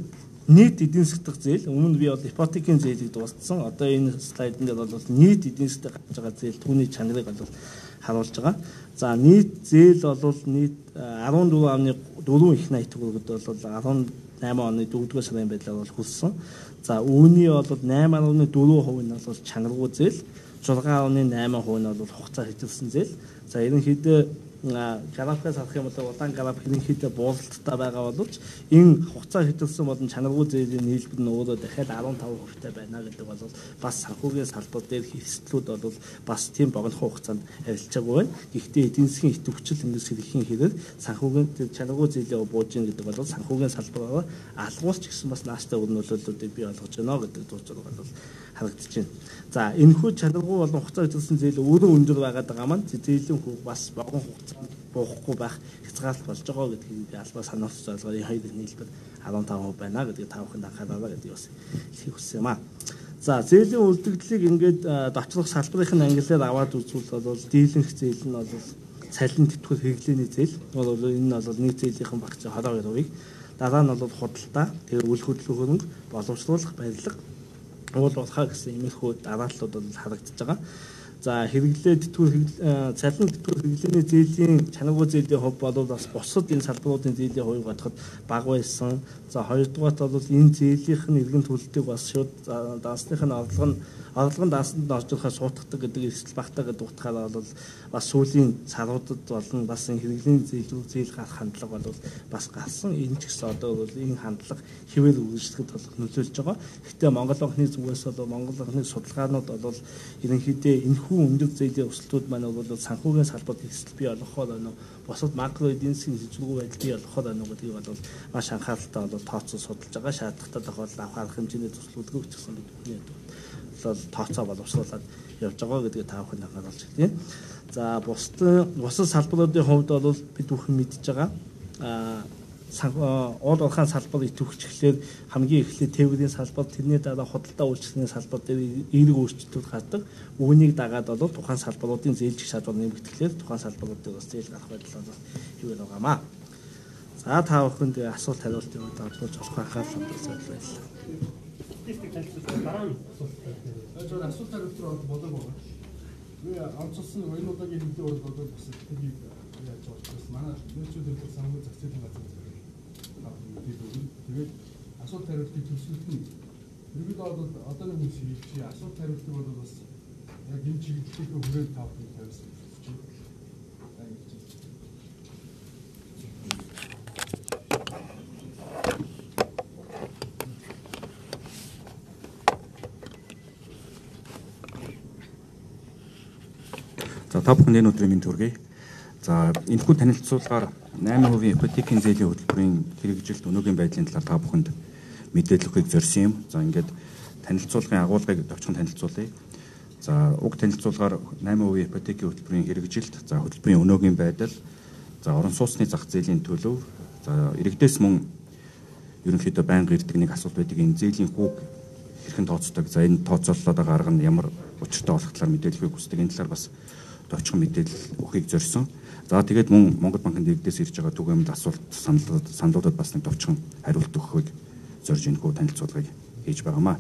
нийт эдийн засгийн зээл өмнө би бол ипотекийн зээлийг дууссан. Одоо энэ слайд дээр бол нийт эдийн засгийн гарч байгаа зээл түүний чанарыг бол харуулж байгаа. За нийт зээл бол нийт 14.4 их найт төгрөгөд бол 18 оны 4-р сарын байдлаар бол хүрсэн. За үүний бол 8.4% нь бол чанаргүй зээл, 6.8% нь бол хугацаа хэвтэлсэн зээл. За ерөнхийдөө графикаас харах юм бол удаан график ерөнхийдөө буулалттай байгаа боловч энэ хугацаа хэвтэлсэн болон чанаргүй зээлийн нийлбэр нь өөрөө дахиад 15% байна гэдэг бол бас санхүүгийн салбар дээр хэвсдлүүд бол бас тийм богино хугацаанд арилжаагүй байна. Гэхдээ эдийн засгийн итвүүчл ингэж сэргэхийн хэрэг санхүүгийн чанаргүй зээлийн бууж ийн гэдэг бол санхүүгийн салбараар алгуулч гэсэн бас нааштай үр нөлөөллүүдийг бий болгож байна гэдэг дурдж байгаа бол харагдаж байна. За энэхүү чанаргүй болон хугацаа хэвтэлсэн зээл өөрөө өндөр байгаад байгаа маань зээлийн хүү бас богино хугацаанд буухгүй байх хязгаарлалт болж байгаа гэдгийг албаа сануулж байгаа. Энэ хоёрын нийлбэр 15% байна гэдгийг та бүхэнд анхаараа гэдгийг бас хэлхийг хүссэн юм аа. За зээлийн үлдэгдлийг ингээд дочлох салбарын ангиллаар аваад үзвэл бол дийлэнх зээл нь бол цалин тэтгэл хэрэглээний зээл. Энэ бол нийт зээлийн багц 22%-ийг дараа нь бол худалдаа, тэгээ үйл хөдлөх хөрөнгө, боловсруулах, барилга, уул уурхай гэсэн иймэрхүү дарааллууд бол харагдаж байгаа. За хэрэглээ цалин тэтгэл хэрэглээний зээлийн чанаргүй зээлийн хувь бол бас бусад энэ салбаруудын зээлийн хувийг бодоход бага байсан. За хоёрдугаарт бол энэ зээлийнх нь иргэн төлөлтийг бас шууд даасных нь орлогын даасанд орж ирэхээр суутгадаг гэдэг эрсдэл багтаа гэдэг утгаараа бол бас сүүлийн саруудад болон бас энэ хэрэглээний зээл гарах хандлага бол бас гарсан. Энэ ч гэсэн одоо бол энэ хандлага хэвээр үргэлжлэхэд нөлөөлж байгаа. Гэхдээ Монгол банкны зүгээс бол Монгол банкны судалгаанууд бол ерөнхийдөө энэхүү өндөр зээлийн өсөлтүүд маань бол санхүүгийн салбарт эрсдэл бий болгохоор байна. Бусад макро эдийн засгийн хөгжлөгөө байдал бий болгохоор байна гэдгийг бол маш анхааралтай бол тооцоо судалж байгаа. Шаардлагатай тохиолдолд авах арга хэмжээний төслүүдгөө ч гэсэн бидний бол тооцоо боловсруулаад явж байгаа гэдгийг та бүхэн анхааруулж байна. За бусад салбаруудын хувьд бол бид бүхэн мэдж байгаа. Уул уурхайн салбар итвэхч гэхлээр хамгийн эхлээд тээврийн салбар, тэрний дараа худалдаа үйлчлэгийн салбар дээр эерэг өөрчлөлтүүд гардаг. Үүнийг дагаад бол тухайн салбаруудын зээлжих шалбар нэмэгдэхлээр тухайн салбарууд дээр бас зээл гарах байдал бол хэвээр байгаамаа. За та бүхэнд асуулт хариултын үед олж болох анхаарал хандуулсан байлаа. Статистик танилцуулсан дараа нь асуулт хариулт руу болоо байгаа. Би онцлсон энэ удаагийн хэдийн бол бас тгийг яаж болж манай нөөцүүд санхүү зах зээлийн газар тэгээд асуулт хариултыг төсөлт нь ерөнхийдөө бол одоо нэг чи асуулт хариултыг бол бас яг энэ чиглэлийг хүрээд тавьж тавьсан гэж байна. За та бүхэнд энэ өдрийн мэнд хүргэе. За энэхүү танилцуулгаар 8% ипотекийн зээлийн хөтөлбөрийн хэрэгжилт өнөөгийн байдлын талаар та бүхэнд мэдээлэл өгөхийг зорьсон юм. За ингээд танилцуулгын агуулгыг товчхон танилцуулъя. За уг танилцуулгаар 8% ипотекийн хөтөлбөрийн хэрэгжилт, за хөтөлбөрийн өнөөгийн байдал, За орон сууцны зах зээлийн төлөв. За иргэдээс мөн ерөнхийдөө байнга ирдэг нэг асуулт байдаг. Энэ зээлийн хүүг хэрхэн тооцдог? За энэ тооцоололоод байгаа арга нь ямар учиртай болох талаар мэдээлэл хүсдэг. Энэ талаар бас товчхон мэдээлэл өгөхийг зорьсон. За тэгээд мөн Монгол банкнд иргэдээс ирж байгаа түгээмэл асуулт саналуудад бас нэг товчхон хариулт өгөхийг зорж энэхүү танилцуулгыг хийж байгаамаа.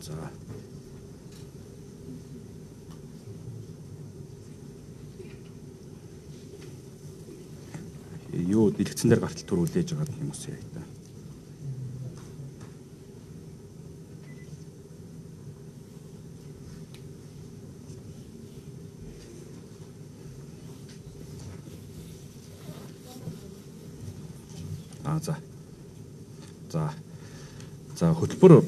За юу дэлгэцэн дээр гартал төр үлээж байгаа хүмүүс яа та. За хөтөлбөрийн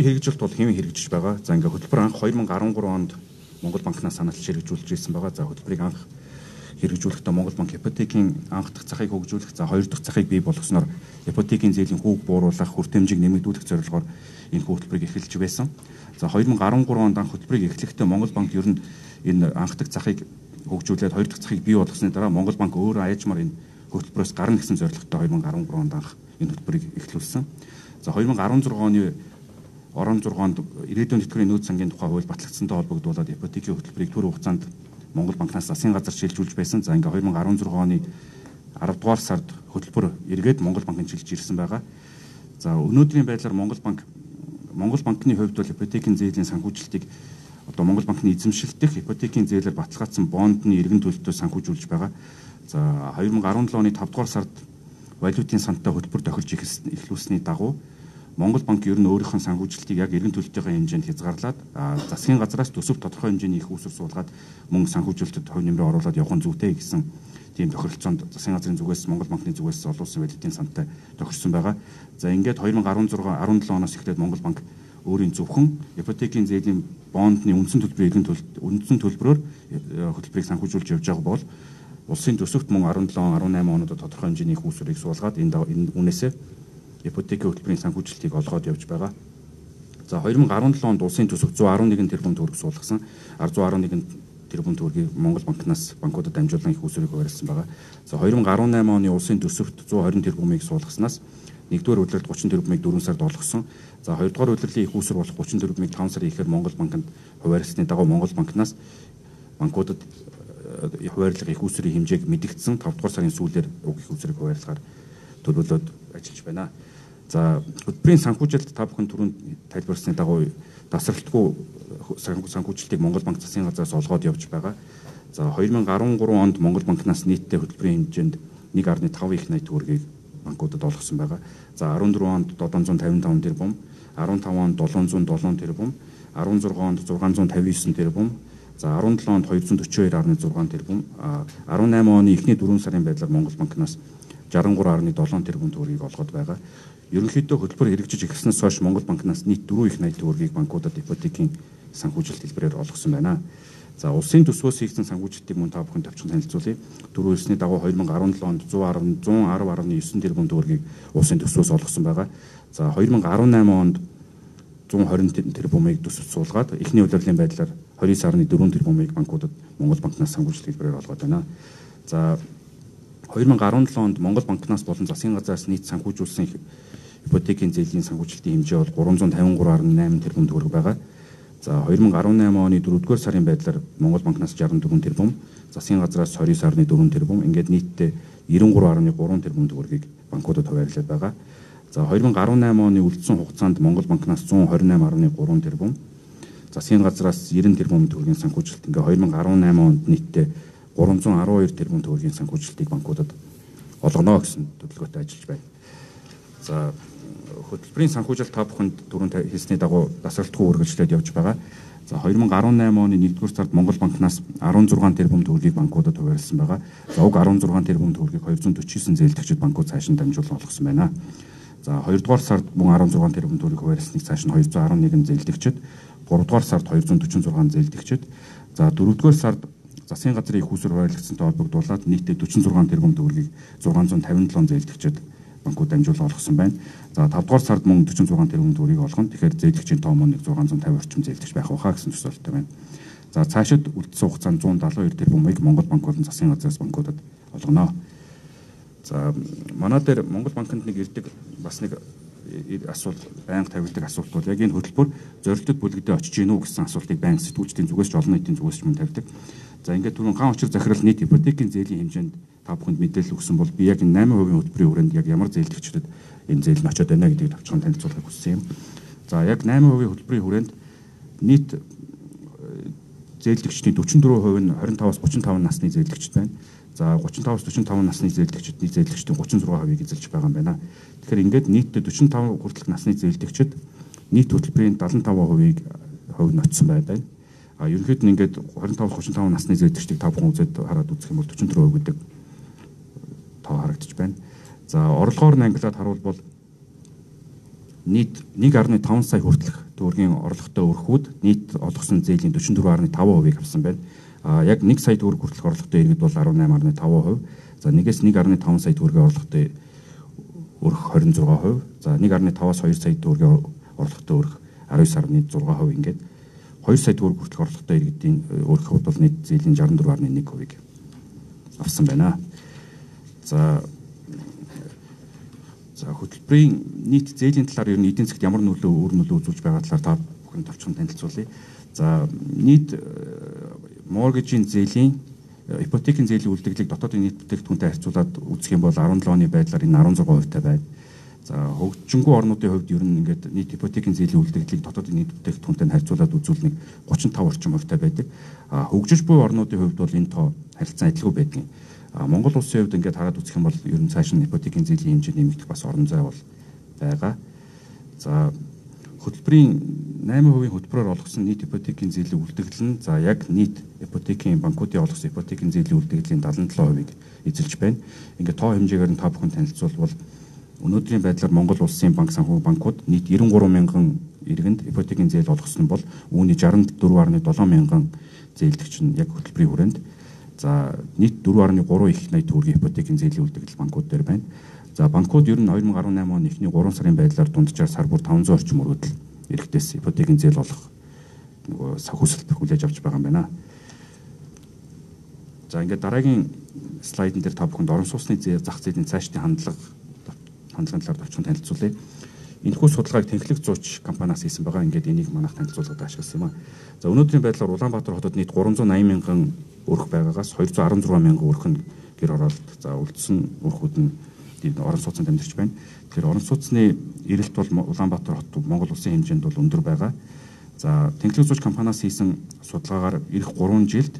хэрэгжилт бол хэвэн хэрэгжиж байгаа. За ингээ хөтөлбөр анх 2013 онд Монгол банкнаас саналж хэрэгжүүлж ирсэн байгаа. За хөтөлбөрийг анх хэрэгжүүлэхдээ Монгол банк ипотекийн анх дахь захыг хөгжүүлэх, за хоёр дахь захыг бий болгосноор ипотекийн зээлийн хүүг бууруулах, хүртээмжийг нэмэгдүүлэх зорилгоор энэ хөтөлбөрийг эхэлж байсан. За 2013 онд анх хөтөлбөрийг эхлэхдээ Монгол банк ер нь энэ анх дахь захыг хөгжүүлээд хоёр дахь захыг бий болгосны дараа Монгол банк өөрөө аажмаар энэ хөтөлбөрөөс гарна гэсэн зорилготой 2013 онд анх энэ хөтөлбөрийг эхлүүлсэн. За 2016 оны орон 6-нд ирээдүйн тэтгэврийн нөөц сангийн тухай хууль батлагдсантай холбогдуулаад ипотекийн хөтөлбөрийг төр хугацаанд Монгол банкнаас засгийн газар шилжүүлж байсан. За ингээ 2016 оны 10 дугаар сард хөтөлбөр эргээд Монгол банкнд шилжиж ирсэн байгаа. За өнөөдрийн байдлаар Монгол банкны хувьд бол ипотекийн зээлийн санхүүжилтийг одоо Монгол банкны эзэмшилдэх ипотекийн зээлээр баталгаажсан бондны иргэн төлөлтөд санхүүжүүлж байгаа. За 2017 оны 5 дугаар сард валютын сантай хөтөлбөр тохирж эхлүүлсний дагуу Монгол банк ер нь өөрийнхөө санхүүжилтийг яг иргэн төлөлтийн хэмжээнд хязгаарлаад засгийн газраас төсөв тодорхой хэмжээний их үүсвэр суулгаад мөн санхүүжилтэд хувь нэмрээ оруулаад явах нь зүйтэй гэсэн тийм тохиролцоонд засгийн газрын зүгээс Монгол банкны зүгээс олуулсан валютын сантай тохирсон байгаа. За ингээд 2016-17 оноос эхлээд Монгол банк өөрийн зөвхөн ипотекийн зээлийн бондны үндсэн төлбөрөөр хөтөлбөрийг санхүүжүүлж явж байгаа бол улсын төсөвт мөн 17-18 оноод тодорхой хэмжээний их үүсвэрийг суулгаад энэ үнээсээ ипотекийн хөтөлбөрийн санхүүжилтийг олгоод явж байгаа. За 2017 онд улсын төсөв 111 тэрбум төгрөг суулгасан. 111 тэрбум төгрөгийг Монгол банкнаас банкудад дамжуулан их үүсвэрийг хуваарлсан байгаа. За 2018 оны улсын төсөвт 120 тэрбумыг суулгаснаас 1-р удирдлагад 30 тэрбумыг 4 сард олгосон. За 2-р удирдлагын их үүсвэр болох 30 тэрбумыг 5 сарын ихээр Монгол банкнд хуваарлсны дагуу Монгол банкнаас банкудад хуваарлах их үүсвэрийн хэмжээг мэдэгдсэн 5 дугаар сарын сүүлээр уг их үүсвэрийг хуваарлахаар төлөвлөд ажиллаж байна. За хөтөлбөрийн санхүүжилт та бүхэн түрүүнд тайлбарласны дагуу тасралтгүй санхүүжилтийг Монгол банк засгийн газраас олгоод явж байгаа. За 2013 онд Монгол банкнаас нийтдээ хөтөлбөрийн хэмжээнд 1.5 их найт төгрөгийг банкудад олгосон байгаа. За 14 онд 755 тэрбум, 15 онд 707 тэрбум, 16 онд 659 тэрбум, за 17 онд 242.6 тэрбум, 18 оны эхний 4 сарын байдлаар Монгол банкнаас 63.7 тэрбум төгрөгийг олгоод байгаа. Ерөнхийдөө хөтөлбөр хэрэгжиж эхэлснээс хойш Монгол банкнаас нийт 4 их найт төгрөгийг банкудад ипотекийн санхүүжилт хэлбэрээр олгосон байна. За улсын төсвөөс хийгдсэн санхүүжилтийг мөн та бүхэн товчхон танилцуулъя. Түрүү хэлсний дагуу 2017 онд 110.9 тэрбум төгрөгийг улсын төсвөөс олгосон байгаа. За 2018 онд 120 тэрбумыг төсөвт суулгаад эхний удирдлагын байдлаар 29.4 тэрбумыг банкудад Монгол банкнаас санхүүжилт хэлбэрээр олгоод байна. За 2017 онд Монгол банкнаас болон засгийн газраас нийт санхүүжүүлсэн ипотекийн зээлийн санхүүжилтийн хэмжээ бол 353.8 тэрбум төгрөг байгаа. За 2018 оны 4-р сарын байдлаар Монгол банкнаас 64 тэрбум, засгийн газраас 29.4 тэрбум, ингээд нийтдээ 93.3 тэрбум төгрөгийг банкудад хуваарлаад байгаа. За 2018 оны үлдсэн хугацаанд Монгол банкнаас 128.3 тэрбум, засгийн газраас 90 тэрбум төгрөгийн санхүүжилт, ингээд 2018 онд нийтдээ 312 тэрбум төгрөгийн санхүүжилтийг банкудад олгоно гэсэн төлөвлөгөөтэй ажиллаж байна. За хөтөлбөрийн санхүүжилт та бүхэнд түрүүн хэлсний дагуу тасралтгүй үргэлжлээд явж байгаа. За 2018 оны 1-р сард Монгол банкнаас 16 тэрбум төгрөгийг банкудад хуваарлсан байгаа. За уг 16 тэрбум төгрөгийг 249 зээлдэгчид банкуд цааш нь дамжуулан олгосон байна. За 2-р сард мөн 16 тэрбум төгрөгийг хуваарлсныг цааш нь 211 зээлдэгчид, 3-р сард 246 зээлдэгчид, за 4-р сард засгийн газрын их үүсвэр хуваарлагдсантай холбогдуулаад нийтдээ 46 тэрбум төгрөгийг 657 зээлдэгчид банкуд дамжуулан олгосон байна. За 5 дугаар сард мөн 46 тэрбум төгрөгийг олгоно. Тэгэхээр зээлгчийн тоо мөн 650 орчим зээлгч байх байхаа гэсэн төсөөлөлтэй байна. За цаашид үлдсэн хугацаанд 172 тэрбумыг Монгол банк болон засгийн газраас банкудад олгоно. За манай дээр Монгол банкнд нэг ирдэг бас нэг асуулт байнга тавигддаг асуулт бол яг энэ хөтөлбөр зорилтод бүлэгдээ очиж гинүү гэсэн асуултыг байнга сэтгүүлчдийн зүгээс ч олон нийтийн зүгээс ч мөн тавьдаг. За ингээд түрүүн гаан учир захирал нийт ипотекийн зээлийн хэмжээнд та бүхэнд мэдээлэл өгсөн бол би яг энэ 8% хөтөлбөрийн хүрээнд яг ямар зээлдэгчдэд энэ зээл нь очиод байна гэдгийг тавчхан танилцуулахыг хүссэн юм. За яг 8% хөтөлбөрийн хүрээнд нийт зээлдэгчдийн 44% нь 25-аас 35 насны зээлдэгчд байна. За 35-аас 45 насны зээлдэгчдийн 36%-ийг эзэлж байгаа юм байна. Тэгэхээр ингээд нийтдээ 45 хүртэлх насны зээлдэгчид нийт хөтөлбөрийн 75%-ийг хувь нь очсон байдаг. Ерөнхийд нь ингээд 25-35 насны зээлдэгчдийг та бүхэн үзээд хараад үзэх юм бол 44% гэдэг тоо харагдаж байна. За орлогоор нь ангилаад харуул нийт 1.5 сая хүртэлх төгрөгийн орлоготой өрхүүд нийт олгосон зээлийн 44.5%-ийг авсан байна. Яг 1 сая төгрөг хүртэлх орлоготой иргэд бол 18.5%. За 1-ээс 1.5 сая төгрөгийн орлоготой өрх 26%. За 1.5-аас 2 сая төгрөгийн орлоготой өрх 19.6% ингээд 2 сая төгрөг хүртэлх орлоготой иргэдийн өрх хувьд бол нийт зээлийн 64.1%-ийг авсан байна. За хөтөлбөрийн нийт зээлийн талаар ер нь эдийн засгт ямар үр нөлөө үзүүлж байгаа талаар та бүхэн товчхон танилцуулъя. За нийт моргежийн зээлийн ипотекийн зээлийн үлдэгдлийг дотоодын нийт бүтээгдэхүүнтэй харьцуулаад үзэх юм бол 17 оны байдлаар энэ 16% та байна. За хөгжингүй орнуудын хувьд ер нь ингээд нийт ипотекийн зээлийн үлдэгдлийг дотоодын нийт бүтээгдэхүүнтэй харьцуулаад үзвэл нэг 35 орчим хувьтай байдаг. Хөгжиж буй орнуудын хувьд бол энэ тоо харилцан адилгүй байдаг. Монгол улсын хувьд ингээд хараад үзэх юм бол ер нь цааш нь ипотекийн зээлийн хэмжээ нэмэгдэх бас орон зай бол байгаа. За хөтөлбөрийн 8% хөтөлбөрөөр олгосон нийт ипотекийн зээлийн үлдэгдэл нь за яг нийт ипотекийн банкуудын олгосон ипотекийн зээлийн үлдэгдлийн 77%-ийг эзэлж байна. Ингээд тоо хэмжээгээр нь та бүхэн танилцуулбал өнөөдрийн байдлаар Монгол улсын банк санхүү банкуд нийт 93 мянган иргэнд ипотекийн зээл олгосон бол үүний 64.7 мянган зээлдэгч нь яг хөтөлбөрийн хүрээнд за нийт 4.3 их 80 төгрөгийн ипотекийн зээлийн үлдэгдэл банкуд дээр байна. За банкуд ер нь 2018 оны эхний 3 сарын байдлаар дунджаар сар бүр 500 орчим өргөдөл иргэдээс ипотекийн зээл олох нөгөө хүсэлт хүлээж авч байгаа юм байна. За ингээд дараагийн слайдн дээр та бүхэнд орон сууцны зах зээлийн цаашдын хандлагын талаар товчхон танилцуулъя. Энэхүү судалгааг Тэнхлэг зууч компаниас хийсэн байгаа. Ингээд энийг манайх танилцуулахад ашигласан юм а. За өнөөдрийн байдлаар Улаанбаатар хотод нийт 380 мянган өрх байгаагаас 216 мянган өрх нь гэр оролт за үлдсэн өрхүүд нь орон сууцнд амьдарч байна. Тэгэхээр орон сууцны эрэлт бол Улаанбаатар хот Монгол улсын хэмжээнд бол өндөр байгаа. За Тэнхлэг зууч компаниас хийсэн судалгаагаар эх 3 жилд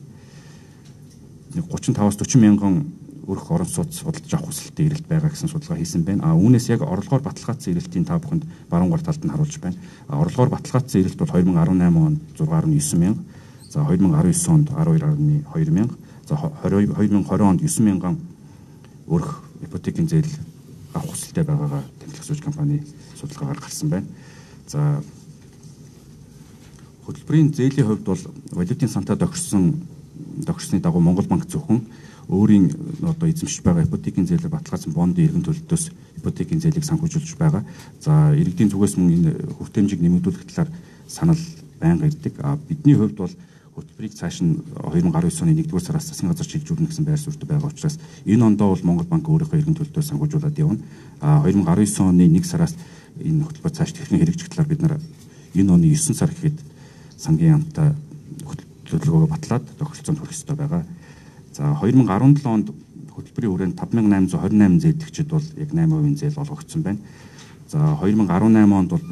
35-аас 40 мянган өрх орон сууц судалж авах хүсэлттэй эрэлт байгаа гэсэн судалгаа хийсэн байна. Үүнээс яг орлогоор баталгаажсан эрэлтийн та бүхэнд баруун гар талд нь харуулж байна. Орлогоор баталгаажсан эрэлт бол 2018 онд 6.9 мянга, за 2019 онд 12.2 мянга, за 2020 онд 9 мянган өрх ипотекийн зээл авах хүсэлтэй байгаагаа Тэнхлэг зууч компани судалгаагаар гарсан байна. За хөтөлбөрийн зээлийн хувьд бол валютын сантаа тохирсны дагуу Монгол банк зөвхөн өөрийн одоо эзэмшиж байгаа ипотекийн зээлээр баталгаажсан бондын эргэн төлөлтөөс ипотекийн зээлийг санхүүжүүлж байгаа. За иргэдийн зүгээс мөн энэ хүртээмжийг нэмэгдүүлэх талаар санал байнга ирдэг. Бидний хувьд бол хөтөлбөрийг цааш нь 2019 оны 1-р сараас засгийн газар шилжүүлнэ гэсэн байр суурьтай байгаа учраас энэ ондоо бол Монгол банк өөрийнхөө эргэн төлөлтөөс санхүүжуулаад явна. 2019 оны 1 сараас энэ хөтөлбөр цааш техникийн хэрэгжих талаар бид нар энэ оны 9 сар гэхэд сангийн яамтай хөтөлбөрөөгөө батлаад тохиролцоонд хүрэх ёстой байгаа. За 2017 онд хөтөлбөрийн хүрээнд 5828 зээлдэгчид бол яг 8% зээл олгогдсон байна. За 2018 онд бол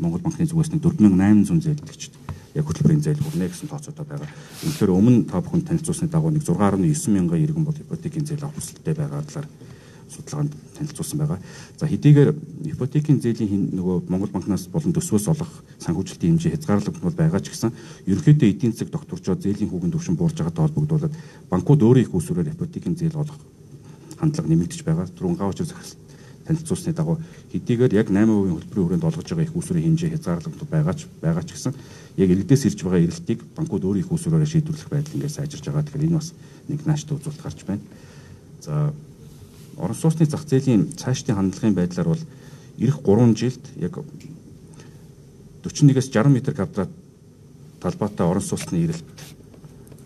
Монгол банкны зүгээс нэг 4800 зээлдэгчид яг хөтөлбөрийн зээл хүрнэ гэсэн тооцоотой байгаа. Тэгэхээр өмнө та бүхэн танилцуулсны дагуу нэг 6.9 мянган иргэн бол ипотекийн зээл авах хүсэлттэй байгаа талаар судалгаанд танилцуулсан байгаа. За хэдийгээр ипотекийн зээлийн нөгөө Монгол банкнаас болон төсвөөс олох санхүүжилтийн хэмжээ хязгаарлагдмал байгаа ч гэсэн ерөнхийдөө эдийн засаг докторчоо зээлийн хүүгийн түвшин буурж байгаатай холбогдуулаад банкуд өөрөө их усүрээр ипотекийн зээл олох хандлага нэмэгдэж байгаа. Түрүүн гаавч танилцуулсны дагуу хэдийгээр яг 8% хөтөлбөрийн хүрээнд олгож байгаа их усүрийн хэмжээ хязгаарлагдмал байгаа ч гэсэн яг иргэдээс ирж байгаа эрэлтийг банкуд өөрөө их усүрээр шийдвэрлэх байдал ингээд сайжирч байгаа. Тэгэхээр энэ бас нэг нааштай үзүүлэлт гарч байна. За орон сууцны зах зээлийн цаашдын хандлагын байдлаар бол эх 3 жилд яг 41-ээс 60 м квадрат талбайтай орон сууцны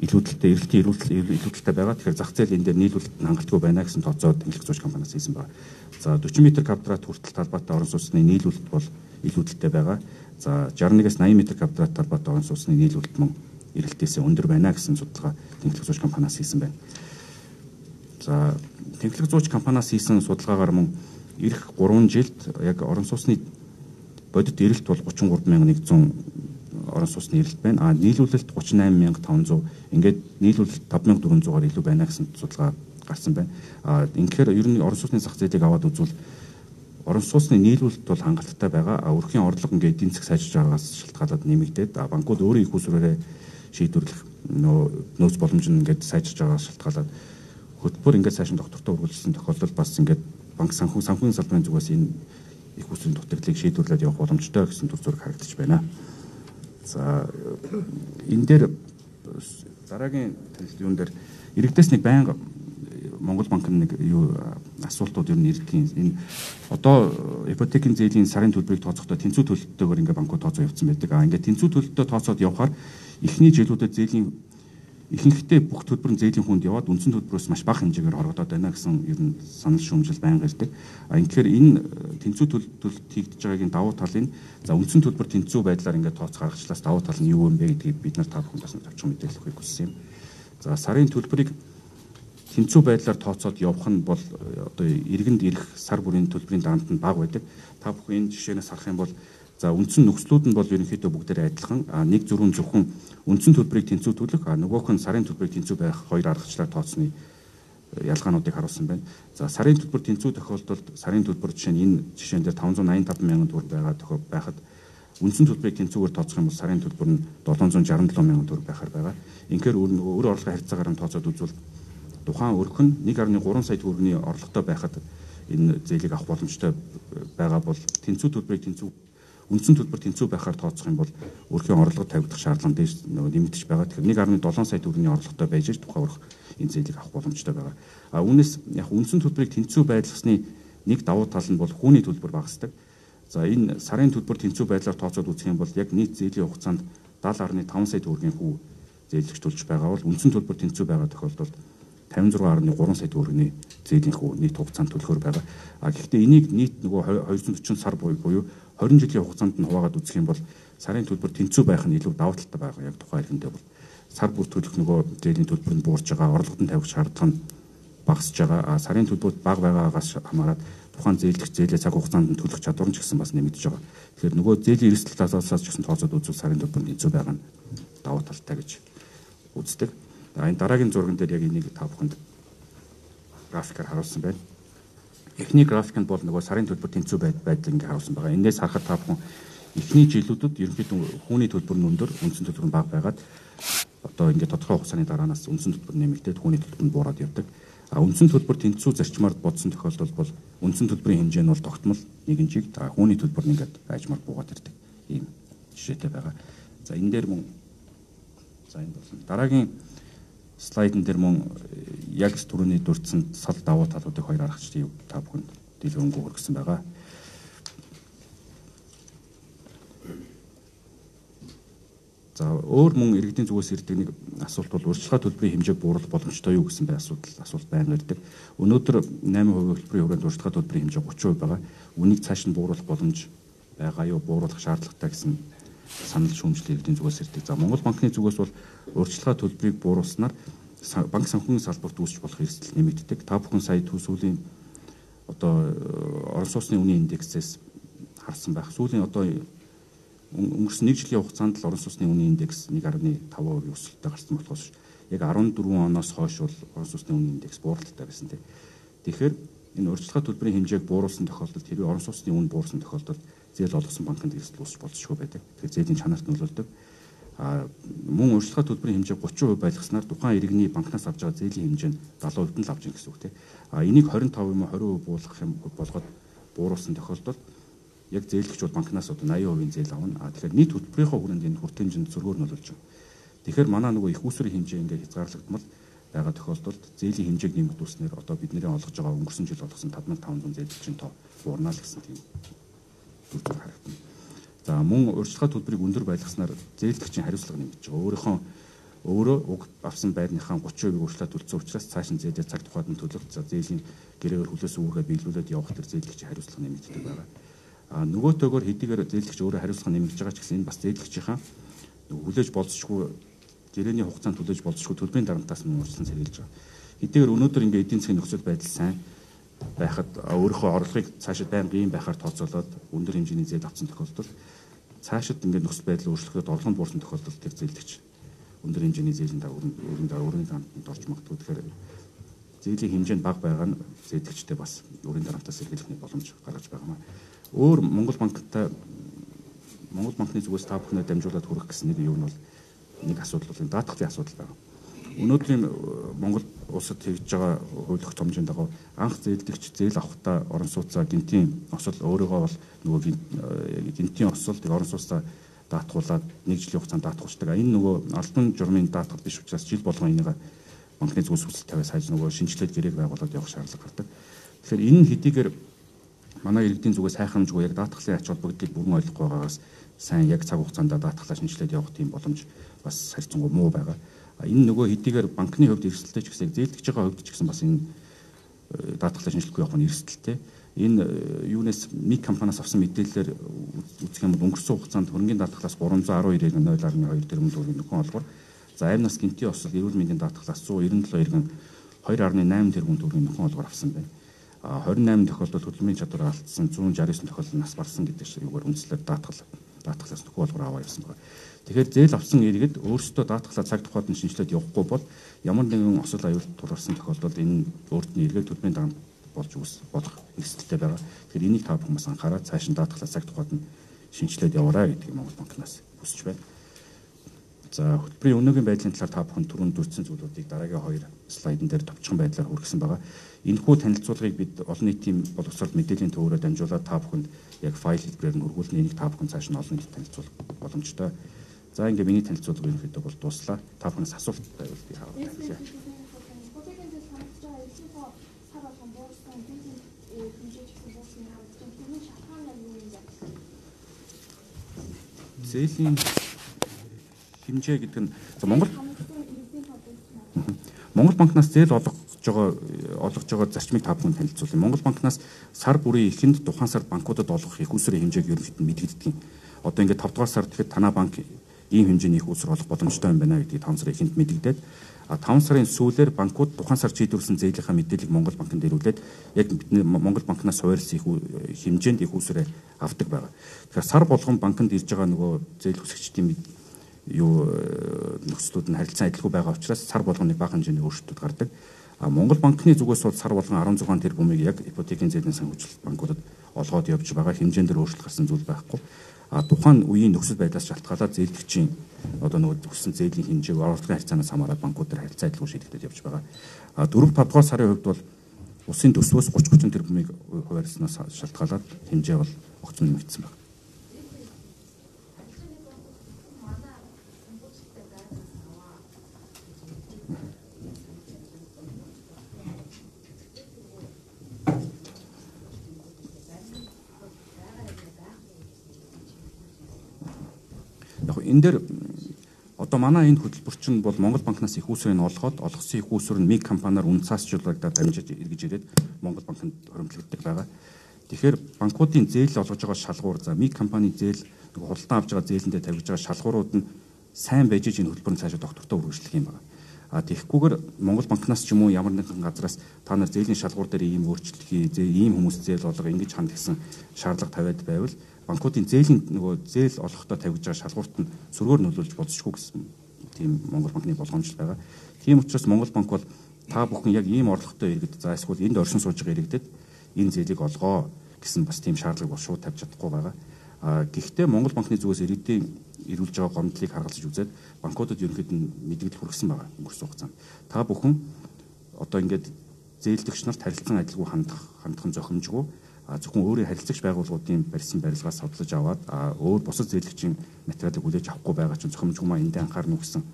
илүүдэлтэй байгаа. Тэгэхээр зах зээл энэ дээр нийлүүлэлт нь хангалтгүй байна гэсэн тооцоо тэнхлэг зууч компаниас хийсэн байна. За 40 м квадрат хүртэл талбайтай орон сууцны нийлүүлэлт бол илүүдэлтэй байгаа. За 61-ээс 80 м квадрат талбайтай орон сууцны нийлүүлэлт мөн эрэлтээсээ өндөр байна гэсэн судалгаа тэнхлэг зууч компаниас хийсэн байна. За тэнхлэг зууч компаниас хийсэн судалгаагаар мөн эх 3 жилд яг орон сууцны бодит эрэлт бол 33,100 орон сууцны эрэлт байна. Нийлүүлэлт 38,500. Ингээд нийлүүлэлт 5,400-аар илүү байна гэсэн судалгаа гарсан байна. Инхээр ер нь орон сууцны зах зээлийг аваад үзвэл орон сууцны нийлүүлэлт бол хангалттай байгаа. Өрхийн орлого ингээд эдийн засаг сайжирч байгаагаас шалтгаалаад нэмэгдээд банкуд өөрийн их усраараа шийдвэрлэх нөөц боломж нь ингээд сайжирч байгаагаас шалтгаалаад хөтөлбөр ингээд цааш нь доктортой үргэлжилсэн тохиолдолд бас ингээд банк санхүүгийн салбарын зүгээс энэ их усрын дутагдлыг шийдвэрлээд явах боломжтой гэсэн төр зураг харагдаж байна. За энэ дээр дараагийн юун дээр иргэдээс нэг байнга Монгол банк нэг юу асуултууд ер нь ирдгийн энэ одоо ипотекийн зээлийн сарын төлбөрийг тооцохдоо тэнцүү төлөлтөөр ингээ банкуд тооцоо явуулсан байдаг. Ингээ тэнцүү төлөлтөд тооцоод явахаар эхний жилүүдэд зээлийн ихэнхдээ бүх төлбөр нь зээлийн хүнд яваад үндсэн төлбөрөөс маш бага хэмжээгээр хорогдоод байна гэсэн ер нь санал шүүмжил байнга ирдэг. Тэгэхээр энэ тэнцүү төлөлт хийгдэж байгаагийн давуу талын за үндсэн төлбөр тэнцүү байдлаар ингээд тооцоо гаргачлаас давуу тал нь юу юм бэ гэдгийг бид нар та бүхэнд бас тавчхан мэдээлэл өгөхийг хүссэн юм. За сарын төлбөрийг тэнцүү байдлаар тооцоод явах нь бол одоо иргэнд ирэх сар бүрийн төлбөрийн даамт нь бага байдаг. Та бүхэн энэ жишээнээс харах юм бол за үндсэн нөхцлүүд нь бол ерөнхийдөө бүгдээр адилхан. Нэг зүрхэн зөвхөн үндсэн төлбөрийг тэнцүү төлөх, нөгөөх нь сарын төлбөрийг тэнцүү байх хоёр аргачлалаар тооцны ялгаануудыг харуулсан байна. За сарын төлбөр тэнцүү тохиолдолд сарын төлбөр жишээ нь энэ жишээн дээр 585 мянган төгрөг байхад үндсэн төлбөрийг тэнцүүгээр тооцох юм бол сарын төлбөр нь 767 мянган төгрөг байхаар байгаа. Инхээр өр орлогын харьцаагаар нь тооцоод үзвэл тухайн өрх нь 1.3 сая төгрөгийн орлоготой байхад энэ зээлийг авах боломжтой байгаа бол үндсэн төлбөр тэнцүү байхаар тооцох юм бол өрхийн орлого тавигдах шаардлага дээш нэмэгдэж байгаа. Тэгэхээр 1.7 сая төгрөгийн орлоготой байж тухайн өрх энэ зээлийг авах боломжтой байгаа. Үүнээс яг үндсэн төлбөрийг тэнцүү байлгасны нэг давуу тал нь бол хүүний төлбөр багасдаг. За энэ сарын төлбөр тэнцүү байдлаар тооцоод үзэх юм бол яг нийт зээлийн хугацаанд 70.5 сая төгрөгийн хүү зээлэгч төлж байгаа бол үндсэн төлбөр тэнцүү байгаа тохиолдолд 56.3 сая төгрөгийн зээлийн хүү нийт хугацаанд төлөхөр байгаа. Гэхдээ энийг нийт нөгөө 240 сар буюу 20 жилийн хугацаанд нь хуваагаад үзэх юм бол сарын төлбөр тэнцүү байх нь илүү давуу талтай байгаа. Яг тухайн иргэндээ бол сар бүр төлөх нөгөө зээлийн төлбөр нь буурж байгаа, орлогод нь тавих шаардлага нь багасж байгаа. Сарын төлбөрт бага байгаагаас хамаарат тухайн зээлэгч зээлээ цаг хугацаанд нь төлөх чадвар нь ч гэсэн бас нэмэгдэж байгаа. Тэгэхээр нөгөө зээлийн эрсдэл талаас ч гэсэн тооцоод үзвэл сарын төлбөр нь тэнцүү байгаа нь давуу талтай гэж үздэг. Энэ дараагийн зурган дээр яг энийг та бүхэнд графикаар харуулсан байна. Эхний график нь бол нөгөө сарын төлбөр тэнцүү байдлыг ингээ харуулсан байгаа. Эндээс харахад та бүхэн эхний жилүүдэд ерөнхийдөө хүүний төлбөр нь өндөр, үндсэн төлбөр нь бага байгаад одоо ингээ тодорхой хугацааны дараанаас үндсэн төлбөр нэмэгдээд хүүний төлбөр нь буураад явдаг. Үндсэн төлбөр тэнцүү зарчмаар бодсон тохиолдолд бол үндсэн төлбөрийн хэмжээ нь бол тогтмол нэгэн жиг, хүүний төлбөр нь ингээ ажмаар буугаад ирдэг. Ийм жишээтэй байгаа. За энэ дээр мөн энэ болсон. Дараагийн слайдн дээр мөн яг түрүүний дурдсан сал давуу талуудыг хоёр аргачлалыг та бүхэнд дэлгэрэнгүй хүргэсэн байгаа. За өөр мөн иргэдийн зүгээс ирдэг нэг асуулт бол урьдчилгаа төлбөрийн хэмжээг бууруулах боломжтой юу гэсэн асуулт байнга ирдэг. Өнөөдөр 8% хөтөлбөрийн хүрээнд урьдчилгаа төлбөрийн хэмжээ 30% байгаа. Үнийг цааш нь бууруулах боломж байгаа юу, бууруулах шаардлагатай гэсэн санал шүүмжлэл иргэдийн зүгээс ирдэг. За Монгол банкны зүгээс бол урьдчилгаа төлбөрийг бууруулснаар банк санхүүгийн салбарт үүсч болох эрсдэл нэмэгддэг. Та бүхэн сая сүүлийн одоо орон сууцны үнийн индексээс харсан байх. Сүүлийн одоо өнгөрсөн 1 жилийн хугацаанд л орон сууцны үнийн индекс 1.5% өсөлттэй гарсан болохоос яг 14 оноос хойш бол орон сууцны үнийн индекс бууралтай байсан тийм. Тэгэхээр энэ урьдчилгаа төлбөрийн хэмжээг бууруулсан тохиолдолд хэрвээ орон сууцны үн буурсан тохиолдолд зээл олгосон банкнд эрсдэл үүсч болзошгүй байдаг. Тэгэхээр зээлийн чанарт нөлөөлдөг. Мөн урьдчилгаа төлбөрийн хэмжээг 30% байлгаснаар тухайн иргэний банкнаас авч байгаа зээлийн хэмжээ нь 70% нь л авч ийн гэсэн үг тийм. Энийг 25 юм уу 20% буулгах юм болгоод бууруулсан тохиолдолд яг зээлэгчүүд банкнаас одоо 80% зээл авна. Тэгэхээр нийт хөтөлбөрийнхөө хүрээнд энэ хүртээмжинд зөргөөр нөлөөлж байна. Тэгэхээр манай нөгөө их усрын хэмжээ ингээ хязгаарлагдмал байгаа тохиолдолд зээлийн хэмжээг нэмэгдүүлснээр одоо бидний олгож байгаа өнгөрсөн жил олгосон 5500 зээлчийн тоо буурна л гэсэн тийм дүр зураг харагдана. За мөн урьдчилгаа төлбөрийг өндөр байлгаснаар зээлдэгчийн хариуцлага нэмэгдэж байгаа. Өөрөө уг авсан байрныхаа 30% урьдчилгаа төлсөн учраас цааш нь зээлээ цаг тухайд нь төлөх зээлийн гэрээгээр хүлээс үүргээ биелүүлээд явах төр зээлдэгчийн хариуцлага нэмэгддэг байгаа. Нөгөөтэйгөр хэдийгээр зээлдэгч өөрөө хариуцлага нэмэгдэж байгаа ч гэсэн энэ бас зээлдэгчийн хүлээж болцсохгүй гэрээний хугацаанд хүлээж болцсохгүй төлбөрийн дарамтаас мөн урьдчилан сэргийлж байгаа. Хэдийгээр өнөөдөр ингээ эдийн засгийн нөхцөл байдал сайн байхад өөрийнхөө орлогыг цаашид байнга ийм байхаар тооцоолоод өндөр хэмжээний зээл авсан тохиолдолд цаашид ингээ нөхцөл байдал өөрчлөгдөд орлогонд буурсан тохиолдолд тэр зээлдэгч өндөр хэмжээний зээлийн өрөөний дарамтанд орж магадгүй. Тэгэхээр зээлийн хэмжээ нь бага байгаа нь зээлдэгчтэй бас өрөөний дарамтаас сэргийлэх боломж гаргаж байгаа маа. Өөр Монгол банкны зүгээс та бүхнээ дамжуулаад хүрэх гэсэн нэг юм бол нэг асуудал бол даатгалын асуудал байгаа. Өнөөдрийн Монгол улсад хийж байгаа хууль зохиолч хэмжээнд дагуу анх зээлдэгч зээл авахдаа орон сууцаа гинтийн осол өөрийгөө бол нөгөө гинтийн осол орон сууцаа даатгуулаад 1 жилийн хугацаанд даатгуулдаг. Энэ нөгөө албан журмын даатгал биш учраас жил болгон энийг банкны зүгээс хүсэлт тавиас хайж нөгөө шинжилээд гэрээг байгуулад явах шаардлага гардаг. Тэгэхээр энэ хэдийгээр манай иргэдийн зүгээс хайхамжгүй яг даатгалын ач холбогдлыг бүрэн ойлгохгүй байгаагаас сайн яг цаг хугацаанд даатгалаа шинжилээд явах тийм боломж бас харьцангуй муу байгаа. Энэ нөгөө хэдийгээр банкны хувьд эрсдэлтэй ч гэсэн зээлдэгч байгаа хувьд ч гэсэн бас энэ даатгалаа шинжилэхгүй явах нь эрсдэлтэй. Энэ юунаас МИГ компаниас авсан мэдээлэлээр үзэх юм бол өнгөрсөн хугацаанд хөрөнгөний даатгалаас 312 иргэн 0.2 тэрбум төгрөгийн нөхөн олгоор за амнаас гинтийн осол эрүүл мэндийн даатгалаас 197 иргэн 2.8 тэрбум төгрөгийн нөхөн олгоор авсан байна. 28 тохиолдолд хөдөлмөрийн чадвар алдсан, 169 тохиолдолд нас барсан гэдэг ширүүгээр үндэслээд даатгалаас нөхөн олгоор аваа явсан байна. Тэгэхээр зээл авсан иргэд өөрсдөө даатгалаа цаг тухайд нь шинжилээд явахгүй бол ямар нэгэн осол аюулт тулгарсан тохиолдолд энэ өөртний эргээд төлбөрийн дарамт болж болох эрсдэлтэй байгаа. Тэгэхээр энийг та бүхэн бас анхаараад цааш нь даатгалаа цаг тухайд нь шинжилээд яваарай гэдгийг Монгол банкнаас хүсэж байна. За хөтөлбөрийн өнөөгийн байдлын талаар та бүхэн түрүүнд дурдсан зүйлүүдийг дараагийн 2 слайдн дээр товчхон байдлаар хүргэсэн байгаа. Энэхүү танилцуулгыг бид олон нийтийн боловсрол мэдээллийн төвөөрөө дамжуулаад та бүхэнд яг файл хэлбэрээр нь өргүүлнэ. Энийг та бүхэн цааш нь олон нийтэд танилцуулах боломжтой. За ингээ миний танилцуулга ерөнхийдөө бол дуслаа. Та бүхнээс асуулт байвал би хаалт. Зээлийн хэмжээ гэдэг нь Монгол банкнаас зээл олгож байгаа зарчмыг та бүхэн танилцуулъя. Монгол банкнаас сар бүрийн эхэнд тухайн сард банкудад олгох их усрын хэмжээг ерөнхийдөө мэдэгддэг. Одоо ингээд 5 дугаар сард тэгэхэд танай банк ийм хэмжээний их уср олох боломжтой юм байна гэдгийг 5 сарын эхэнд мэдэгдээд 5 сарын сүүлээр банкуд тухайн сар шийдвэрлсэн зээлийнхаа мэдээллийг Монгол банкнд ирүүлээд яг Монгол банкнаас хуваарлсан хэмжээнд их усрээ авдаг байгаа. Тэгэхээр сар болгон банкнд ирж байгаа нөгөө зээл хүсэгчдийн нөхцлүүд нь харилцан адилгүй байгаа учраас сар болгоны бага хэмжээний өөрчлөлтүүд гардаг. Монгол банкны зүгээс бол сар болгон 16 тэрбумыг яг ипотекийн зээлийн санхүүжилт банкудад олгоод явж байгаа. Хэмжээнд дээр өөрчлөлт гарсан зүйл байхгүй. Тухайн үеийн нөхцөл байдлаас шалтгаалаад зээлдэгчийн одоо нөгөө өссөн зээлийн хэмжээг орлогын харьцаанаас хамаараад банкуд дээр харилцаа адилгүй шийдэгдэж явж байгаа. 4-5 дугаар сарын хувьд бол улсын төсвөөс 30-30 тэрбумыг хуваарлснаас шалтгаалаад хэмжээ бол огцом нэмэгдсэн байна. Энэ дээр одоо манай энэ хөтөлбөрчин бол Монгол банкнаас их усрыг олгоод олгосон их уср нь МИГ компаниар үнцаасчлуулагдаад дамжиж эргэж ирээд Монгол банкнд хоригдлогддог байгаа. Тэгэхээр банкуудын зээл олгож байгаа шалгуур за МИГ компани зээл худалдан авж байгаа зээлэндээ тавьж байгаа шалгуурууд нь сайн байж энэ хөтөлбөрийн цаашаа доктортой үргэлжлэх юм байна. Тэгэхгүйгээр Монгол банкнаас ч юм уу ямар нэгэн газраас та нар зээлийн шалгуур дээр ийм өөрчлөлт хий, ийм хүмүүс зээл олго ингэж ханд гэсэн шаардлага тавиад байвал банкуудын зээлийн нөгөө зээл олохдоо тавьж байгаа шалгуурт нь сөргөөр нөлөөлж болзошгүй гэсэн тийм Монгол банкны болгоомжтой байгаа. Тийм учраас Монгол банк бол та бүхэн яг ийм орлоготой иргэд за эсвэл энд оршин сууж байгаа иргэдэд энэ зээлийг олгоо гэсэн бас тийм шаардлага бол шууд тавьж чадахгүй байгаа. Гэхдээ Монгол банкны зүгээс иргэдийн ирүүлж байгаа гомдлыг харгалзаж үзээд банкудад ерөнхийдөө мэдээлэл хүргэсэн байгаа өнгөрсөн хугацаанд. Та бүхэн одоо ингээд зээлдэгч нарт харилцан адилгүй хандах нь зохимжгүй зөвхөн өөрийн харилцагч байгууллагуудын барьсан барилгаас судалж аваад өөр бусад зээлдэгчийн материалыг хүлээж авахгүй байгаа чинь зохимжгүй маа эндээ анхаарна гэсэн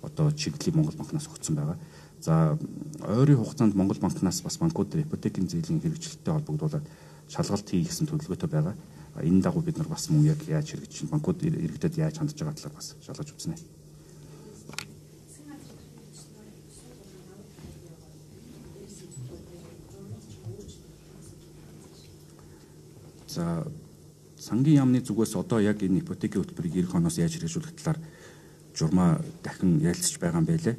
одоо чиглэлийг Монгол банкнаас өгсөн байгаа. За ойрын хугацаанд Монгол банкнаас бас банкуд ипотекийн зээлийн хэрэгжилттэй холбогдуулаад шалгалт хий гэсэн төлөвлөгөөтэй байгаа. Энэ дагуу бид нар бас мөн яг яаж хэрэгжиж банкуд иргэдэд яаж хандж байгаа талаар бас шалгаж үзнэ. За сангийн яамны зүгээс одоо яг энэ ипотекийн хөтөлбөрийг эх оноос яаж хэрэгжүүлэх талаар журмаа дахин ярилцж байгаа юм байлээ.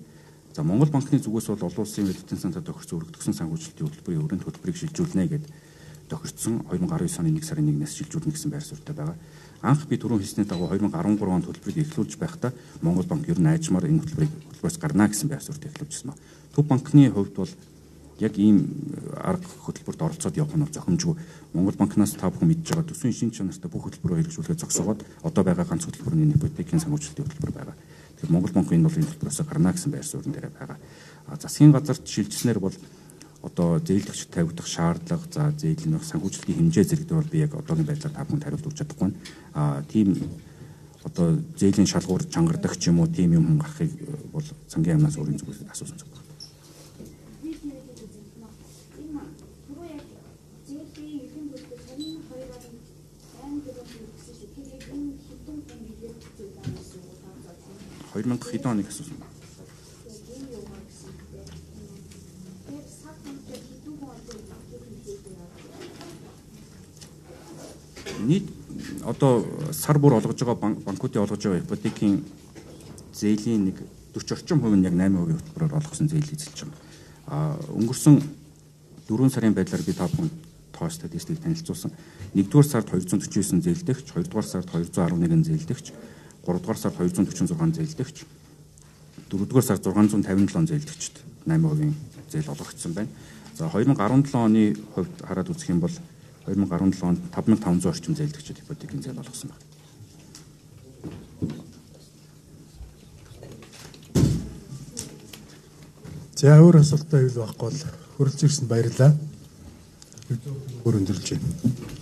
За Монгол банкны зүгээс бол олон улсын эдийн засгийн тохирсон өргөдгсөн санхүүжилтийн хөтөлбөрийн өрөөнд хөтөлбөрийг шилжүүлнэ гэд тохирсон 2019 оны 1 сарын 1-ээс шилжүүлнэ гэсэн байр суурьтай байгаа. Анх би түрүүн хэлсний дагуу 2013 онд хөтөлбөрийг эхлүүлж байхдаа Монгол банк ер нь айжмаар энэ хөтөлбөрөөс гарна гэсэн байр суурьтай эхлүүлжсэн ба. Төв банкны хувьд бол яг ийм арга хөтөлбөрт оролцоод явах нь зохимжгүй. Монгол банкнаас та бүхэн мэдж байгаа төсвийн шинж чанартай бүх хөтөлбөрөөр хэрэгжүүлэхэд зогсоогоод одоо байгаа ганц хөтөлбөр нь ипотекийн санхүүжилтийн хөтөлбөр байгаа. Тэгэхээр Монгол банк энэ бол энэ хөтөлбөрөөс гарна гэсэн байр суурин дээр байгаа. Засгийн газарт шилжснээр бол одоо зээлдэгчд тавигдах шаардлага, за зээлийн санхүүжилтийн хэмжээ зэрэгтэй бол би яг одоогийн байдлаар та бүхэнд хариулт өгч чадахгүй байна. Тийм одоо зээлийн шалгуур чангардаг ч юм уу тийм юм гарахыг бол сангийн яамнаас өөрийн зүгээс асуусан зүйл байна. хэдэн оны асуусан байна. Нийт одоо сар бүр олгож байгаа банкуудын олгож байгаа ипотекийн зээлийн нэг 40 орчим хувь нь яг 8% хөтөлбөрөөр олгосон зээл эзэлж байгаа. Өнгөрсөн 4 сарын байдлаар би та бүхэн тоо статистикийг танилцуулсан. 1-р сард 249 зээлдэгч, 2-р сард 211 зээлдэгч, 3-р сард 246 зээлдэгч, 4-р сард 657 зээлдэгчд 8% зээл олгогдсон байна. За 2017 оны хувьд хараад үзэх юм бол 2017 онд 5500 орчим зээлдэгчид ипотекийн зээл олгосон байна. За өөр асуултаа юу байхгүй бол хөрөлж ирсэн баярлалаа. Өндөрлж байна.